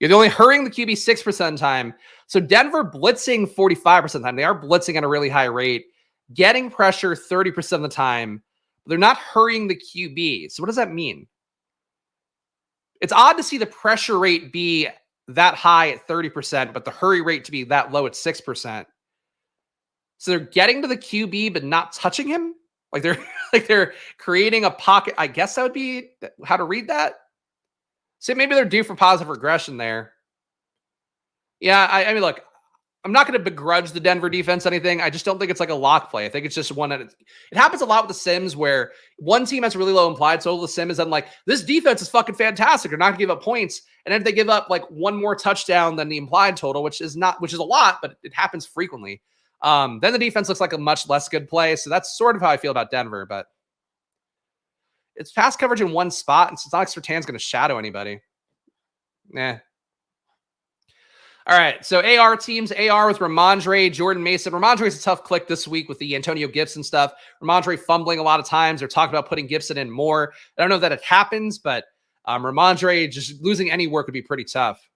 You're only hurrying the QB 6% of the time. So Denver blitzing 45% of the time. They are blitzing at a really high rate. Getting pressure 30% of the time. They're not hurrying the QB. So what does that mean? It's odd to see the pressure rate be that high at 30%, but the hurry rate to be that low at 6%. So they're getting to the QB, but not touching him? Like they're creating a pocket. I guess that would be how to read that. So maybe they're due for positive regression there. Yeah, I mean, look, I'm not going to begrudge the Denver defense anything. I just don't think it's like a lock play. I think it's just one that it happens a lot with the Sims where one team has really low implied total. The Sim is then like, this defense is fucking fantastic. They're not going to give up points. And then if they give up like one more touchdown than the implied total, which is a lot, but it happens frequently. Then the defense looks like a much less good play. So that's sort of how I feel about Denver, but it's pass coverage in one spot, and it's not like Surtain's going to shadow anybody. Nah. All right, so AR teams. AR with Ramondre, Jordan Mason. Ramondre is a tough click this week with the Antonio Gibson stuff. Ramondre fumbling a lot of times. They're talking about putting Gibson in more. I don't know that it happens, but Ramondre just losing any work would be pretty tough.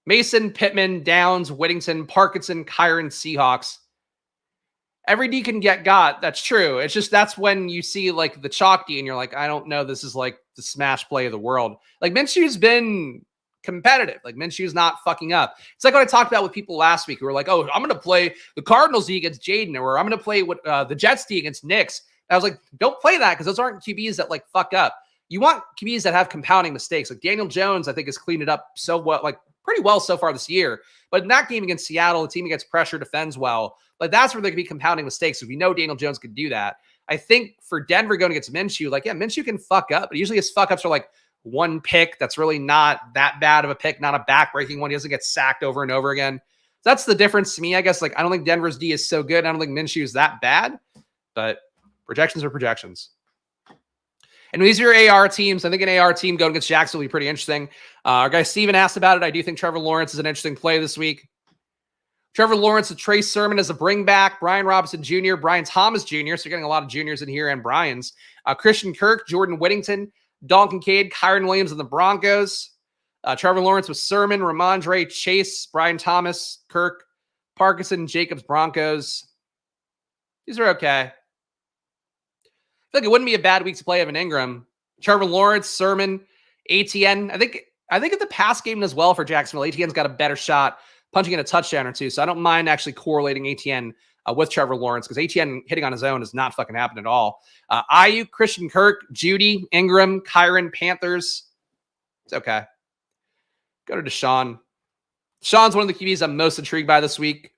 Mason, Pittman, Downs, Whittington, Parkinson, Kyron, Seahawks. Every D can get got. That's true. It's just that's when you see like the chalk D and you're like, I don't know. This is like the smash play of the world. Like Minshew's been competitive. Like Minshew's not fucking up. It's like what I talked about with people last week who were like, oh, I'm going to play the Cardinals D against Jaden, or I'm going to play what the Jets D against Knicks. And I was like, don't play that because those aren't QBs that like fuck up. You want QBs that have compounding mistakes. Like Daniel Jones, I think, has cleaned it up so well, like pretty well so far this year. But in that game against Seattle, the team against pressure defends well. Like that's where there could be compounding mistakes. So we know Daniel Jones could do that. I think for Denver going against Minshew, like, yeah, Minshew can fuck up, but usually his fuck ups are like one pick that's really not that bad of a pick, not a back-breaking one. He doesn't get sacked over and over again. So that's the difference to me, I guess. Like, I don't think Denver's D is so good. I don't think Minshew is that bad, but projections are projections. And these are your AR teams. I think an AR team going against Jacksonville will be pretty interesting. Our guy Steven asked about it. I do think Trevor Lawrence is an interesting play this week. Trevor Lawrence with Trey Sermon as a bring back. Brian Robinson Jr., Brian Thomas Jr. So you're getting a lot of juniors in here and Brian's. Christian Kirk, Jordan Whittington, Dalton Kincaid, Kyron Williams and the Broncos. Trevor Lawrence with Sermon, Ramondre, Chase, Brian Thomas, Kirk, Parkinson, Jacobs, Broncos. These are okay. I feel like it wouldn't be a bad week to play Evan Ingram. Trevor Lawrence, Sermon, ATN. I think if the pass game does well for Jacksonville, ATN's got a better shot punching in a touchdown or two. So I don't mind actually correlating ATN with Trevor Lawrence because ATN hitting on his own is not fucking happening at all. Ayuk, Christian Kirk, Judy, Ingram, Kyron, Panthers. It's okay. Go to Deshaun. Deshaun's one of the QBs I'm most intrigued by this week,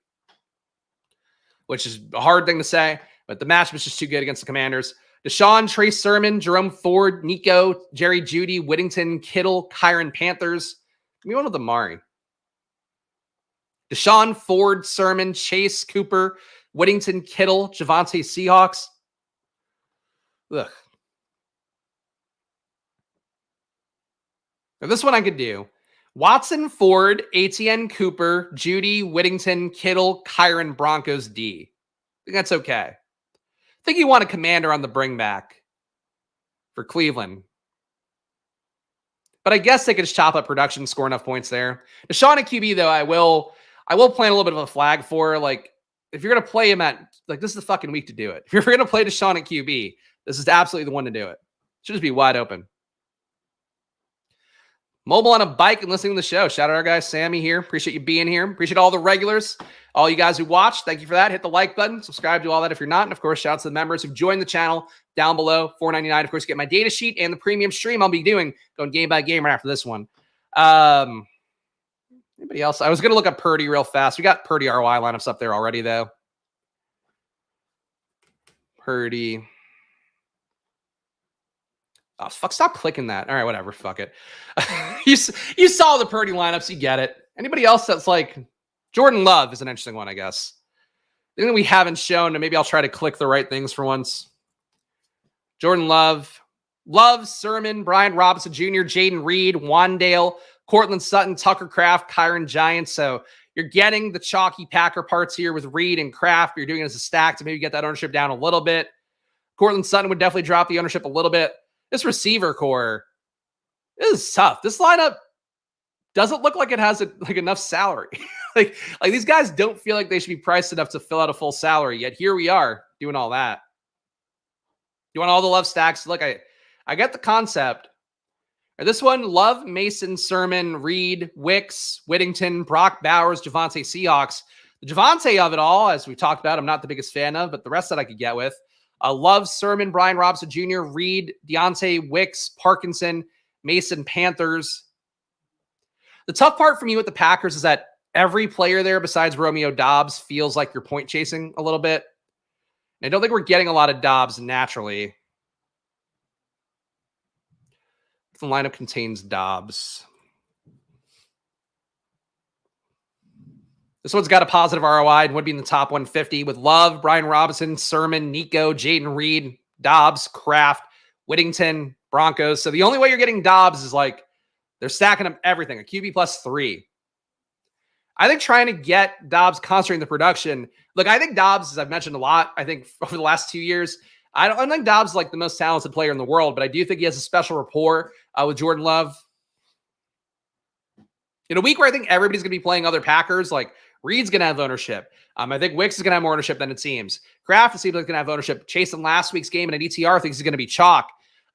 which is a hard thing to say, but the matchup is just too good against the Commanders. Deshaun, Trey Sermon, Jerome Ford, Nico, Jerry Judy, Whittington, Kittle, Kyron, Panthers. Give me one with Amari. Deshaun, Ford, Sermon, Chase, Cooper, Whittington, Kittle, Javonte, Seahawks. Ugh. Now this one I could do. Watson, Ford, ATN, Cooper, Judy, Whittington, Kittle, Kyron, Broncos, D. I think that's okay. I think you want a commander on the bring back for Cleveland. But I guess they could just chop up production, score enough points there. Deshaun at QB, though, I will plant a little bit of a flag for. Like, if you're going to play him at, like, this is the fucking week to do it. If you're going to play Deshaun at QB, this is absolutely the one to do it. Should just be wide open. Mobile on a bike and listening to the show. Shout out our guy Sammy here. Appreciate you being here. Appreciate all the regulars, all you guys who watched. Thank you for that. Hit the like button. Subscribe to all that if you're not. And of course, shout out to the members who've joined the channel down below. $4.99. Of course, get my data sheet and the premium stream I'll be doing going game by game right after this one. Anybody else? I was going to look up Purdy real fast. We got Purdy ROI lineups up there already, though. Purdy. Oh, fuck, stop clicking that. All right, whatever. Fuck it. You saw the Purdy lineups. You get it. Anybody else that's like Jordan Love is an interesting one, I guess. The thing that we haven't shown, and maybe I'll try to click the right things for once. Jordan Love, Sermon, Brian Robinson Jr., Jaden Reed, Wandale, Cortland Sutton, Tucker Kraft, Kyron Giants. So you're getting the chalky Packer parts here with Reed and Kraft. You're doing it as a stack to maybe get that ownership down a little bit. Cortland Sutton would definitely drop the ownership a little bit. This receiver core, this is tough. This lineup doesn't look like it has enough salary. like these guys don't feel like they should be priced enough to fill out a full salary. Yet here we are doing all that. You want all the Love stacks? Look, I get the concept. This one, Love, Mason, Sermon, Reed, Wicks, Whittington, Brock Bowers, Javonte, Seahawks. The Javonte of it all, as we talked about, I'm not the biggest fan of, but the rest that I could get with. Love, Sermon, Brian Robinson Jr., Reed, Deontay, Wicks, Parkinson, Mason, Panthers. The tough part for me with the Packers is that every player there besides Romeo Dobbs feels like you're point chasing a little bit. And I don't think we're getting a lot of Dobbs naturally. The lineup contains Dobbs. This one's got a positive ROI and would be in the top 150 with Love, Brian Robinson, Sermon, Nico, Jaden Reed, Dobbs, Kraft, Whittington, Broncos. So the only way you're getting Dobbs is like they're stacking up everything, a QB +3. I think trying to get Dobbs concentrating the production. Look, I think Dobbs, as I've mentioned a lot, I think over the last 2 years, I don't think Dobbs is like the most talented player in the world, but I do think he has a special rapport with Jordan Love. In a week where I think everybody's going to be playing other Packers, like Reed's going to have ownership. I think Wicks is going to have more ownership than it seems. Kraft seems like he's going to have ownership. Chase in last week's game in an ETR thinks he's going to be chalk.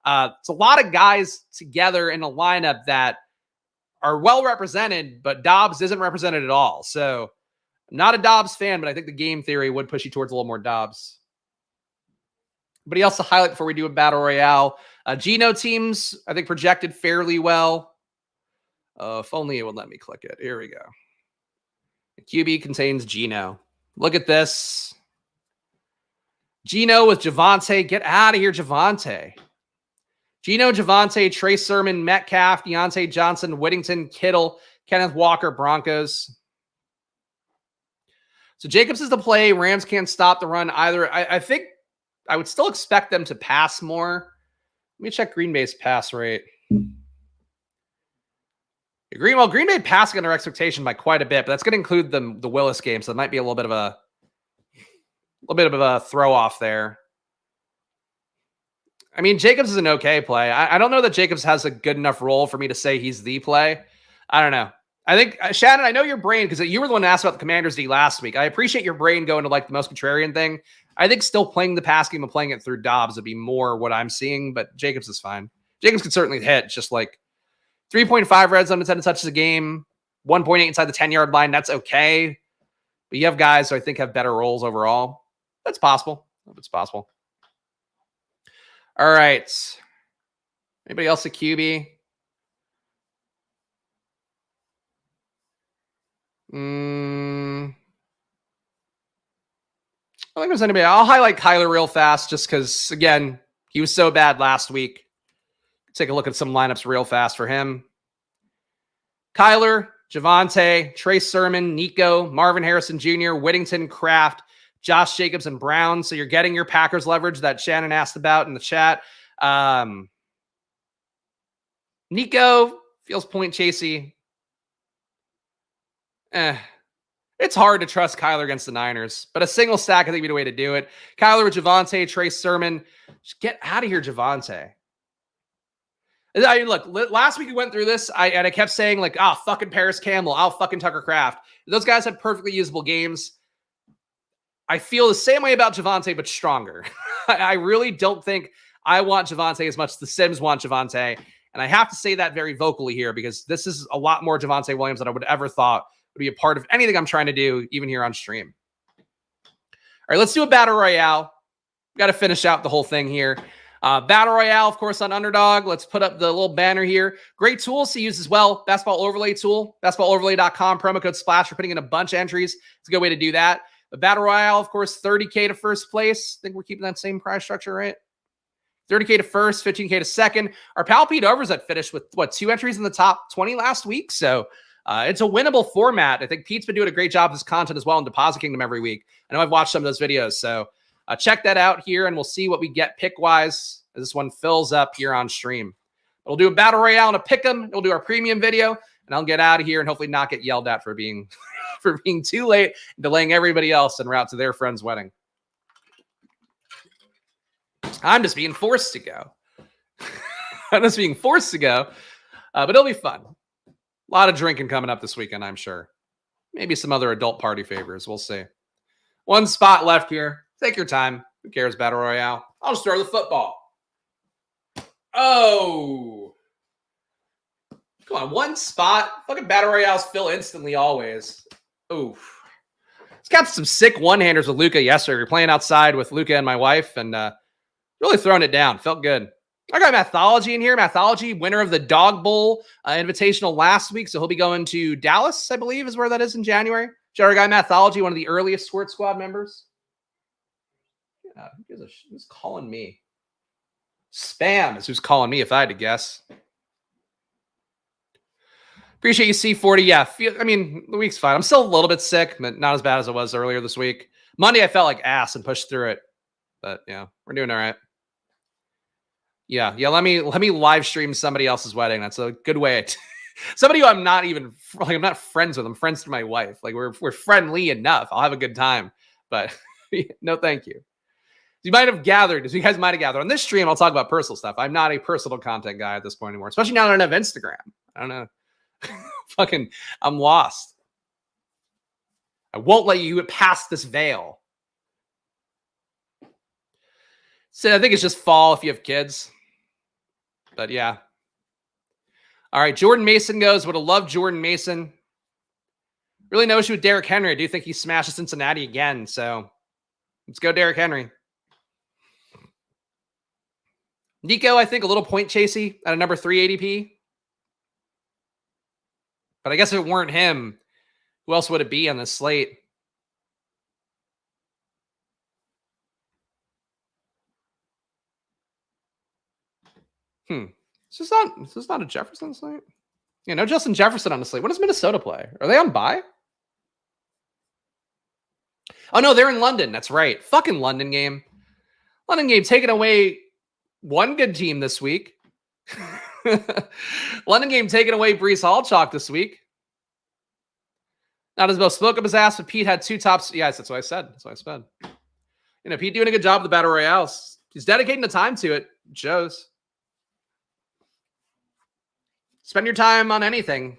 It's a lot of guys together in a lineup that are well represented, but Dobbs isn't represented at all. So I'm not a Dobbs fan, but I think the game theory would push you towards a little more Dobbs. But he also highlight before we do a battle royale. Geno teams, I think, projected fairly well. If only it would let me click it. Here we go. The QB contains Geno. Look at this. Geno with Javonte. Get out of here, Javonte. Geno, Javonte, Trey Sermon, Metcalf, Deontay Johnson, Whittington, Kittle, Kenneth Walker, Broncos. So Jacobs is the play. Rams can't stop the run either. I think I would still expect them to pass more. Let me check Green Bay's pass rate. Green Bay passing under expectation by quite a bit, but that's going to include the Willis game, so it might be a little bit of a throw off there. I mean, Jacobs is an okay play. I don't know that Jacobs has a good enough role for me to say he's the play. I don't know. I think, Shannon, I know your brain, because you were the one who asked about the Commanders D last week. I appreciate your brain going to like the most contrarian thing. I think still playing the pass game and playing it through Dobbs would be more what I'm seeing, but Jacobs is fine. Jacobs could certainly hit, just like 3.5 red zone intended touches a game, 1.8 inside the 10-yard line. That's okay. But you have guys who I think have better roles overall. That's possible. It's possible. All right. Anybody else a QB? I don't think there's anybody. I'll highlight Kyler real fast just because, again, he was so bad last week. Take a look at some lineups real fast for him. Kyler, Javonte, Trey Sermon, Nico, Marvin Harrison Jr., Whittington, Kraft, Josh Jacobs, and Brown. So you're getting your Packers leverage that Shannon asked about in the chat. Nico feels point chasey. It's hard to trust Kyler against the Niners, but a single stack I think would be the way to do it. Kyler with Javonte, Trey Sermon. Just get out of here, Javonte. I mean, look, last week we went through this, and I kept saying, like, fucking Paris Campbell, fucking Tucker Kraft. Those guys had perfectly usable games. I feel the same way about Javonte, but stronger. I really don't think I want Javonte as much as the Sims want Javonte. And I have to say that very vocally here, because this is a lot more Javonte Williams than I would ever thought would be a part of anything I'm trying to do, even here on stream. All right, let's do a battle royale. Got to finish out the whole thing here. Battle Royale, of course, on Underdog. Let's put up the little banner here. Great tools to use as well. Basketball Overlay tool, basketballoverlay.com, promo code SPLASH. We're putting in a bunch of entries. It's a good way to do that. The Battle Royale, of course, $30K to first place. I think we're keeping that same price structure, right? $30K to first, $15K to second. Our pal Pete Overs that finished with, 2 entries in the top 20 last week. So it's a winnable format. I think Pete's been doing a great job with his content as well in Deposit Kingdom every week. I know I've watched some of those videos, so check that out here, and we'll see what we get pick-wise as this one fills up here on stream. We'll do a Battle Royale and a pick-em. We'll do our premium video, and I'll get out of here and hopefully not get yelled at for being for being too late and delaying everybody else en route to their friend's wedding. I'm just being forced to go. I'm just being forced to go, but it'll be fun. A lot of drinking coming up this weekend, I'm sure. Maybe some other adult party favors. We'll see. One spot left here. Take your time. Who cares, Battle Royale? I'll just throw the football. Oh. Come on, one spot. Fucking Battle Royales fill instantly always. Oof. It's got some sick one-handers with Luca yesterday. We were playing outside with Luca and my wife, and really throwing it down. Felt good. I got Mathology in here. Mathology, winner of the Dog Bowl Invitational last week. So he'll be going to Dallas, I believe, is where that is in January. Our guy Mathology, one of the earliest Squirt Squad members. Yeah, who's calling me? Spam is who's calling me, if I had to guess. Appreciate you, C40. Yeah, I mean, the week's fine. I'm still a little bit sick, but not as bad as I was earlier this week. Monday, I felt like ass and pushed through it. But yeah, we're doing all right. Yeah. Let me live stream somebody else's wedding. That's a good way. Somebody who I'm not even I'm not friends with. I'm friends to my wife. Like we're friendly enough. I'll have a good time. But no, thank you. You might have gathered, as you guys might have gathered on this stream, I'll talk about personal stuff. I'm not a personal content guy at this point anymore, especially now that I don't have Instagram. I don't know. Fucking, I'm lost. I won't let you pass this veil. So I think it's just fall if you have kids. But yeah. All right. Jordan Mason goes. Would have loved Jordan Mason. Really no issue with Derrick Henry. I do think he smashes Cincinnati again. So let's go Derrick Henry. Nico, I think a little point chasey at a number 3 ADP. But I guess if it weren't him, who else would it be on the slate? Is this not a Jefferson slate? Yeah, no Justin Jefferson on the slate. When does Minnesota play? Are they on bye? Oh, no, they're in London. That's right. Fucking London game. London game taking away one good team this week. London game taking away Brees Hall chalk this week. Not as well spoke up his ass, but Pete had 2 tops. Yes, that's what I said. You know, Pete doing a good job with the Battle Royales. He's dedicating the time to it. It shows. Spend your time on anything.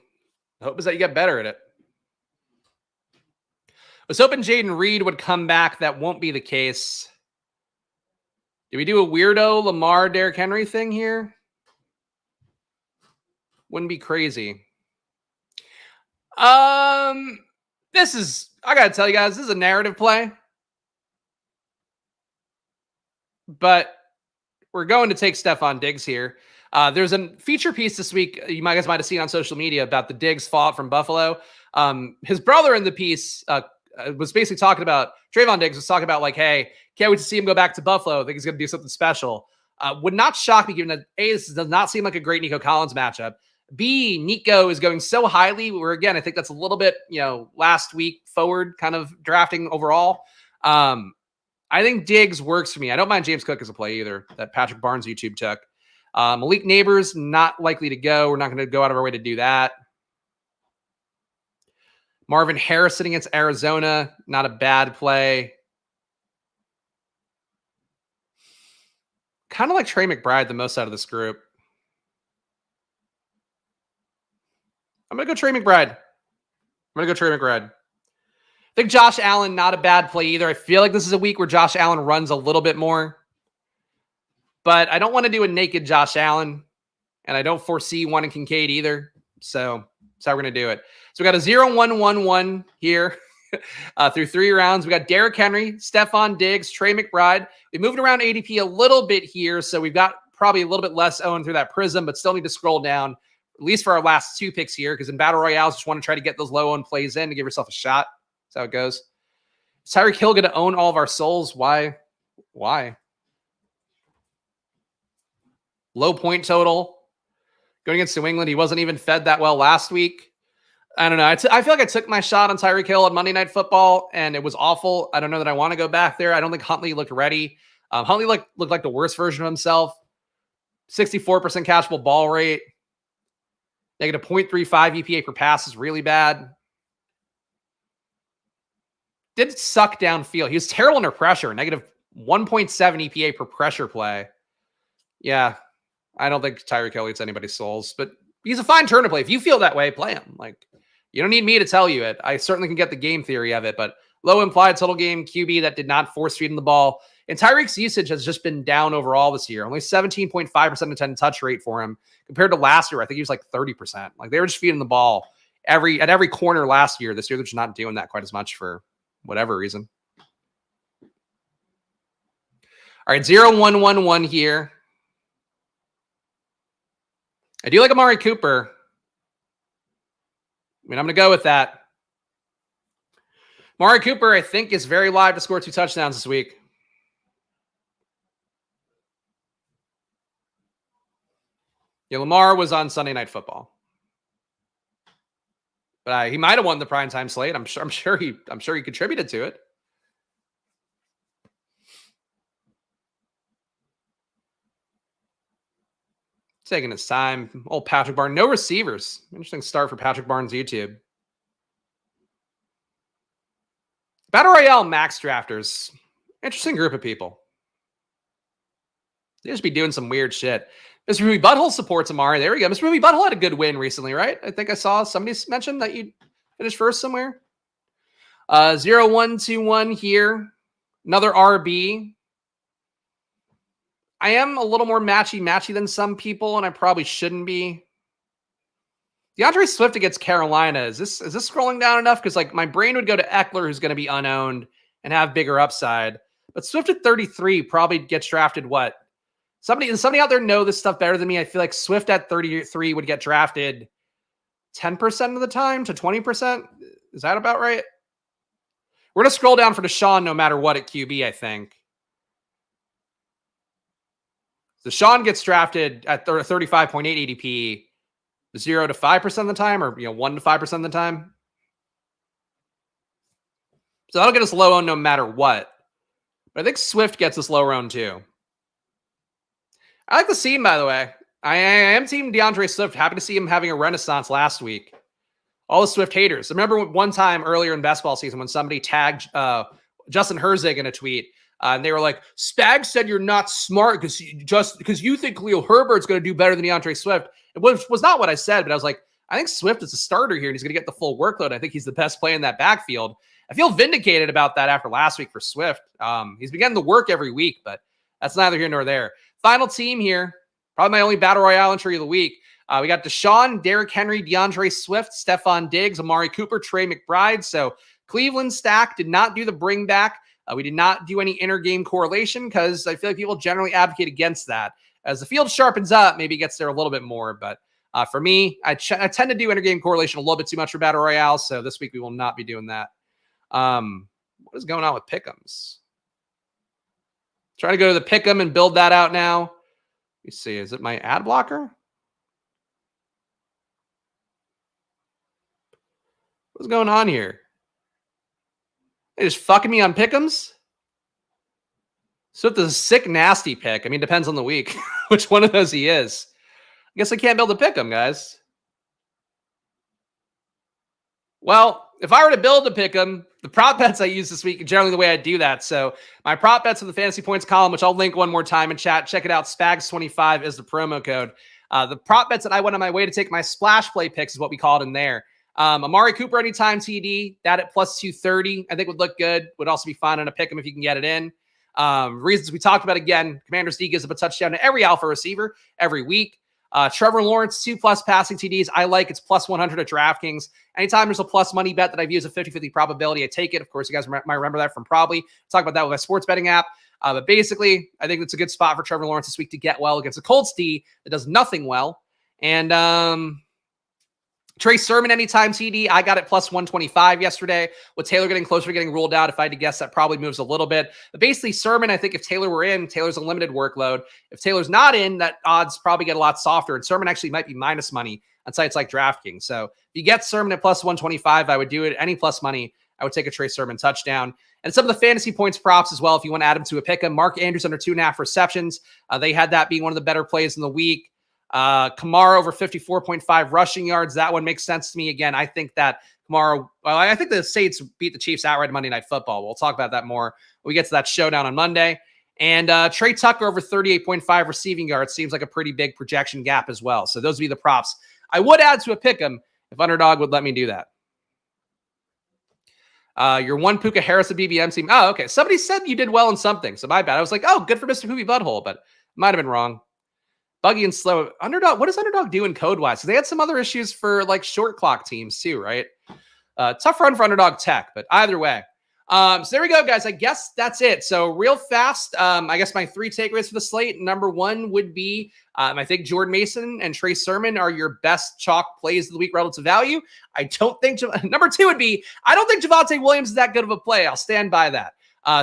The hope is that you get better at it. I was hoping Jaden Reed would come back. That won't be the case. Do we do a weirdo Lamar Derrick Henry thing here? Wouldn't be crazy. This is, I gotta tell you guys, this is a narrative play. But we're going to take Stephon Diggs here. There's a feature piece this week you guys might have seen on social media about the Diggs fallout from Buffalo. His brother in the piece was basically talking about, Trayvon Diggs was talking about like, hey, can't wait to see him go back to Buffalo. I think he's going to do something special. Would not shock me given that A, this does not seem like a great Nico Collins matchup. B, Nico is going so highly where, again, I think that's a little bit, last week forward kind of drafting overall. I think Diggs works for me. I don't mind James Cook as a play either, that Patrick Barnes YouTube took. Malik Neighbors, not likely to go. We're not going to go out of our way to do that. Marvin Harrison against Arizona, not a bad play. Kind of like Trey McBride the most out of this group. I'm going to go Trey McBride. I think Josh Allen, not a bad play either. I feel like this is a week where Josh Allen runs a little bit more. But I don't want to do a naked Josh Allen. And I don't foresee one in Kincaid either. So that's how we're going to do it. So we got a 0-1-1-1 here through 3 rounds. We got Derrick Henry, Stephon Diggs, Trey McBride. We moved around ADP a little bit here. So we've got probably a little bit less owned through that prism, but still need to scroll down, at least for our last 2 picks here. Because in Battle Royales, just want to try to get those low owned plays in to give yourself a shot. That's how it goes. Is Tyreek Hill going to own all of our souls? Why? Low point total. Going against New England, he wasn't even fed that well last week. I don't know. I feel like I took my shot on Tyreek Hill on Monday Night Football, and it was awful. I don't know that I want to go back there. I don't think Huntley looked ready. Huntley looked like the worst version of himself. 64% catchable ball rate. Negative 0.35 EPA per pass is really bad. Did suck downfield. He was terrible under pressure. Negative 1.7 EPA per pressure play. Yeah, I don't think Tyreek Hill eats anybody's souls, but he's a fine turn to play. If you feel that way, play him. Like, you don't need me to tell you it. I certainly can get the game theory of it, but low implied total game QB that did not force feed in the ball. And Tyreek's usage has just been down overall this year. Only 17.5% intended touch rate for him compared to last year. I think he was like 30%. Like they were just feeding the ball at every corner last year. This year, they're just not doing that quite as much for whatever reason. All right, 0-1-1-1 here. I do like Amari Cooper. I mean, I'm going to go with that. Amari Cooper, I think, is very live to score 2 touchdowns this week. Yeah, Lamar was on Sunday Night Football. But he might have won the primetime slate. I'm sure he contributed to it. Taking his time. Old Patrick Barnes. No receivers. Interesting start for Patrick Barnes YouTube. Battle Royale max drafters. Interesting group of people. They just be doing some weird shit. Mr. Ruby Butthole supports Amari. There we go. Mr. Ruby Butthole had a good win recently, right? I think I saw somebody mention that you finished first somewhere. 0-1-2-1 here. Another RB. I am a little more matchy than some people, and I probably shouldn't be. DeAndre Swift against Carolina. Is this scrolling down enough? Because like my brain would go to Eckler, who's going to be unowned and have bigger upside. But Swift at 33 probably gets drafted what? Somebody out there know this stuff better than me. I feel like Swift at 33 would get drafted 10% of the time to 20%. Is that about right? We're going to scroll down for Deshaun no matter what at QB, I think. Deshaun gets drafted at 35.8 ADP, 0 to 5% of the time, or 1 to 5% of the time. So that'll get us low owned no matter what. But I think Swift gets us low owned too. I like the scene, by the way. I am team DeAndre Swift. Happy to see him having a renaissance last week. All the Swift haters. I remember one time earlier in basketball season when somebody tagged Justin Herzig in a tweet. And they were like, Spags said you're not smart because you think Khalil Herbert's going to do better than DeAndre Swift. It was not what I said, but I was like, I think Swift is a starter here and he's going to get the full workload. I think he's the best play in that backfield. I feel vindicated about that after last week for Swift. He's been getting the work every week, but that's neither here nor there. Final team here, probably my only Battle Royale entry of the week. We got Deshaun, Derrick Henry, DeAndre Swift, Stephon Diggs, Amari Cooper, Trey McBride. So Cleveland stack did not do the bring back. We did not do any inner game correlation because I feel like people generally advocate against that. As the field sharpens up, maybe it gets there a little bit more. But for me, I tend to do inner game correlation a little bit too much for Battle Royale. So this week we will not be doing that. What is going on with Pick'ems? Trying to go to the Pick'em and build that out now. Let me see. Is it my ad blocker? What's going on here? They just fucking me on Pick'ems? So it's a sick, nasty pick. I mean, depends on the week, which one of those he is. I guess I can't build a Pick'em, guys. Well, if I were to build a Pick'em, the prop bets I use this week are generally the way I do that. So my prop bets in the fantasy points column, which I'll link one more time in chat. Check it out. Spags25 is the promo code. The prop bets that I went on my way to take my splash play picks is what we call it in there. Amari Cooper anytime TD, that at plus 230, I think would look good. Would also be fine on a pick 'em if you can get it in. Reasons we talked about again, Commanders D gives up a touchdown to every alpha receiver every week. Trevor Lawrence, 2+ passing TDs. I like it's plus 100 at DraftKings. Anytime there's a plus money bet that I've used a 50-50 probability, I take it. Of course, you guys might remember that from probably. Talk about that with my sports betting app. But basically, I think it's a good spot for Trevor Lawrence this week to get well against a Colts D that does nothing well. And Trey Sermon anytime TD. I got it plus 125 yesterday. With Taylor getting closer to getting ruled out, if I had to guess, that probably moves a little bit. But basically, Sermon, I think if Taylor were in, Taylor's a limited workload. If Taylor's not in, that odds probably get a lot softer. And Sermon actually might be minus money on sites like DraftKings. So if you get Sermon at plus 125, I would do it. Any plus money, I would take a Trey Sermon touchdown. And some of the fantasy points props as well, if you want to add them to a pick 'em. Mark Andrews under 2.5 receptions. They had that being one of the better plays in the week. Kamara over 54.5 rushing yards. That one makes sense to me. Again, I think that Kamara, well, I think the Saints beat the Chiefs outright Monday Night Football. We'll talk about that more when we get to that showdown on Monday. And Trey Tucker over 38.5 receiving yards seems like a pretty big projection gap as well. So those would be the props I would add to a pick 'em if Underdog would let me do that. Your one Puka Harris at BBM team. Oh, okay. Somebody said you did well in something. So my bad. I was like, oh, good for Mr. Poopy Butthole, but might have been wrong. Buggy and slow. Underdog, what does Underdog do in code-wise? So they had some other issues for like short clock teams too, right? Tough run for Underdog Tech, but either way. So there we go, guys. I guess that's it. So real fast, I guess my 3 takeaways for the slate. Number 1 would be, I think Jordan Mason and Trey Sermon are your best chalk plays of the week relative value. I don't think, number 2 would be, I don't think Javonte Williams is that good of a play. I'll stand by that.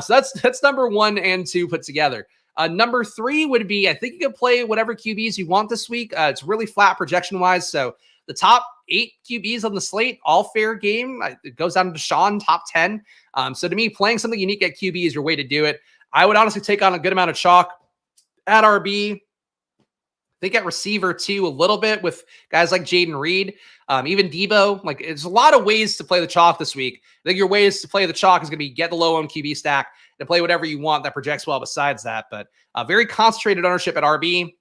So that's number 1 and 2 put together. Number 3 would be, I think you can play whatever QBs you want this week. It's really flat projection-wise. So the top 8 QBs on the slate, all fair game. It goes down to Deshaun, top 10. So to me, playing something unique at QB is your way to do it. I would honestly take on a good amount of chalk at RB. I think at receiver too, a little bit with guys like Jaden Reed, even Debo. Like, it's a lot of ways to play the chalk this week. I think your ways to play the chalk is going to be get the low owned QB stack and play whatever you want that projects well besides that. But very concentrated ownership at RB.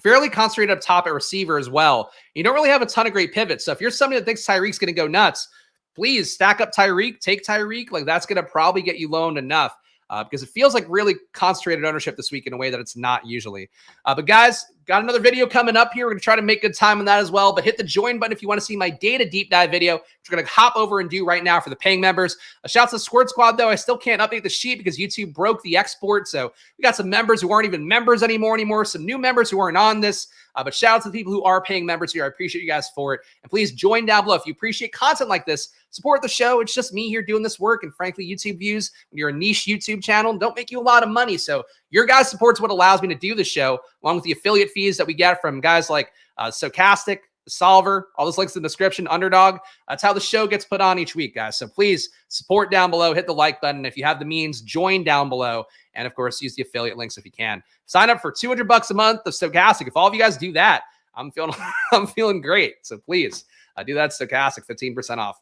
Fairly concentrated up top at receiver as well. You don't really have a ton of great pivots. So if you're somebody that thinks Tyreek's going to go nuts, please stack up Tyreek, take Tyreek. Like, that's going to probably get you loaned enough. Because it feels like really concentrated ownership this week in a way that it's not usually. But guys, got another video coming up here. We're going to try to make good time on that as well. But hit the join button if you want to see my data deep dive video, which we're going to hop over and do right now for the paying members. A shout out to the Squirt Squad, though. I still can't update the sheet because YouTube broke the export. So we got some members who aren't even members anymore. Some new members who aren't on this. But shout out to the people who are paying members here. I appreciate you guys for it. And please join down below if you appreciate content like this. Support the show. It's just me here doing this work. And frankly, YouTube views, when you're a niche YouTube channel, don't make you a lot of money. So your guys' support is what allows me to do the show, along with the affiliate fees that we get from guys like Stochastic, The Solver, all those links in the description, Underdog. That's how the show gets put on each week, guys. So please support down below. Hit the like button. If you have the means, join down below. And of course, use the affiliate links if you can. Sign up for $200 a month of Stochastic. If all of you guys do that, I'm feeling great. So please do that. Stochastic, 15% off.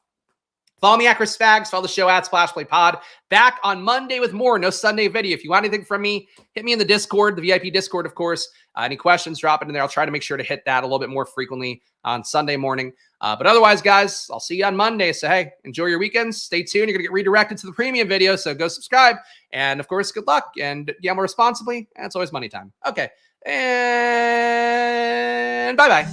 Follow me at Chris Spags. Follow the show at SplashPlayPod. Back on Monday with more. No Sunday video. If you want anything from me, hit me in the Discord, the VIP Discord, of course. Any questions, drop it in there. I'll try to make sure to hit that a little bit more frequently on Sunday morning. But otherwise, guys, I'll see you on Monday. So, hey, enjoy your weekends. Stay tuned. You're going to get redirected to the premium video. So go subscribe. And, of course, good luck. And gamble responsibly. And it's always money time. Okay. And bye-bye.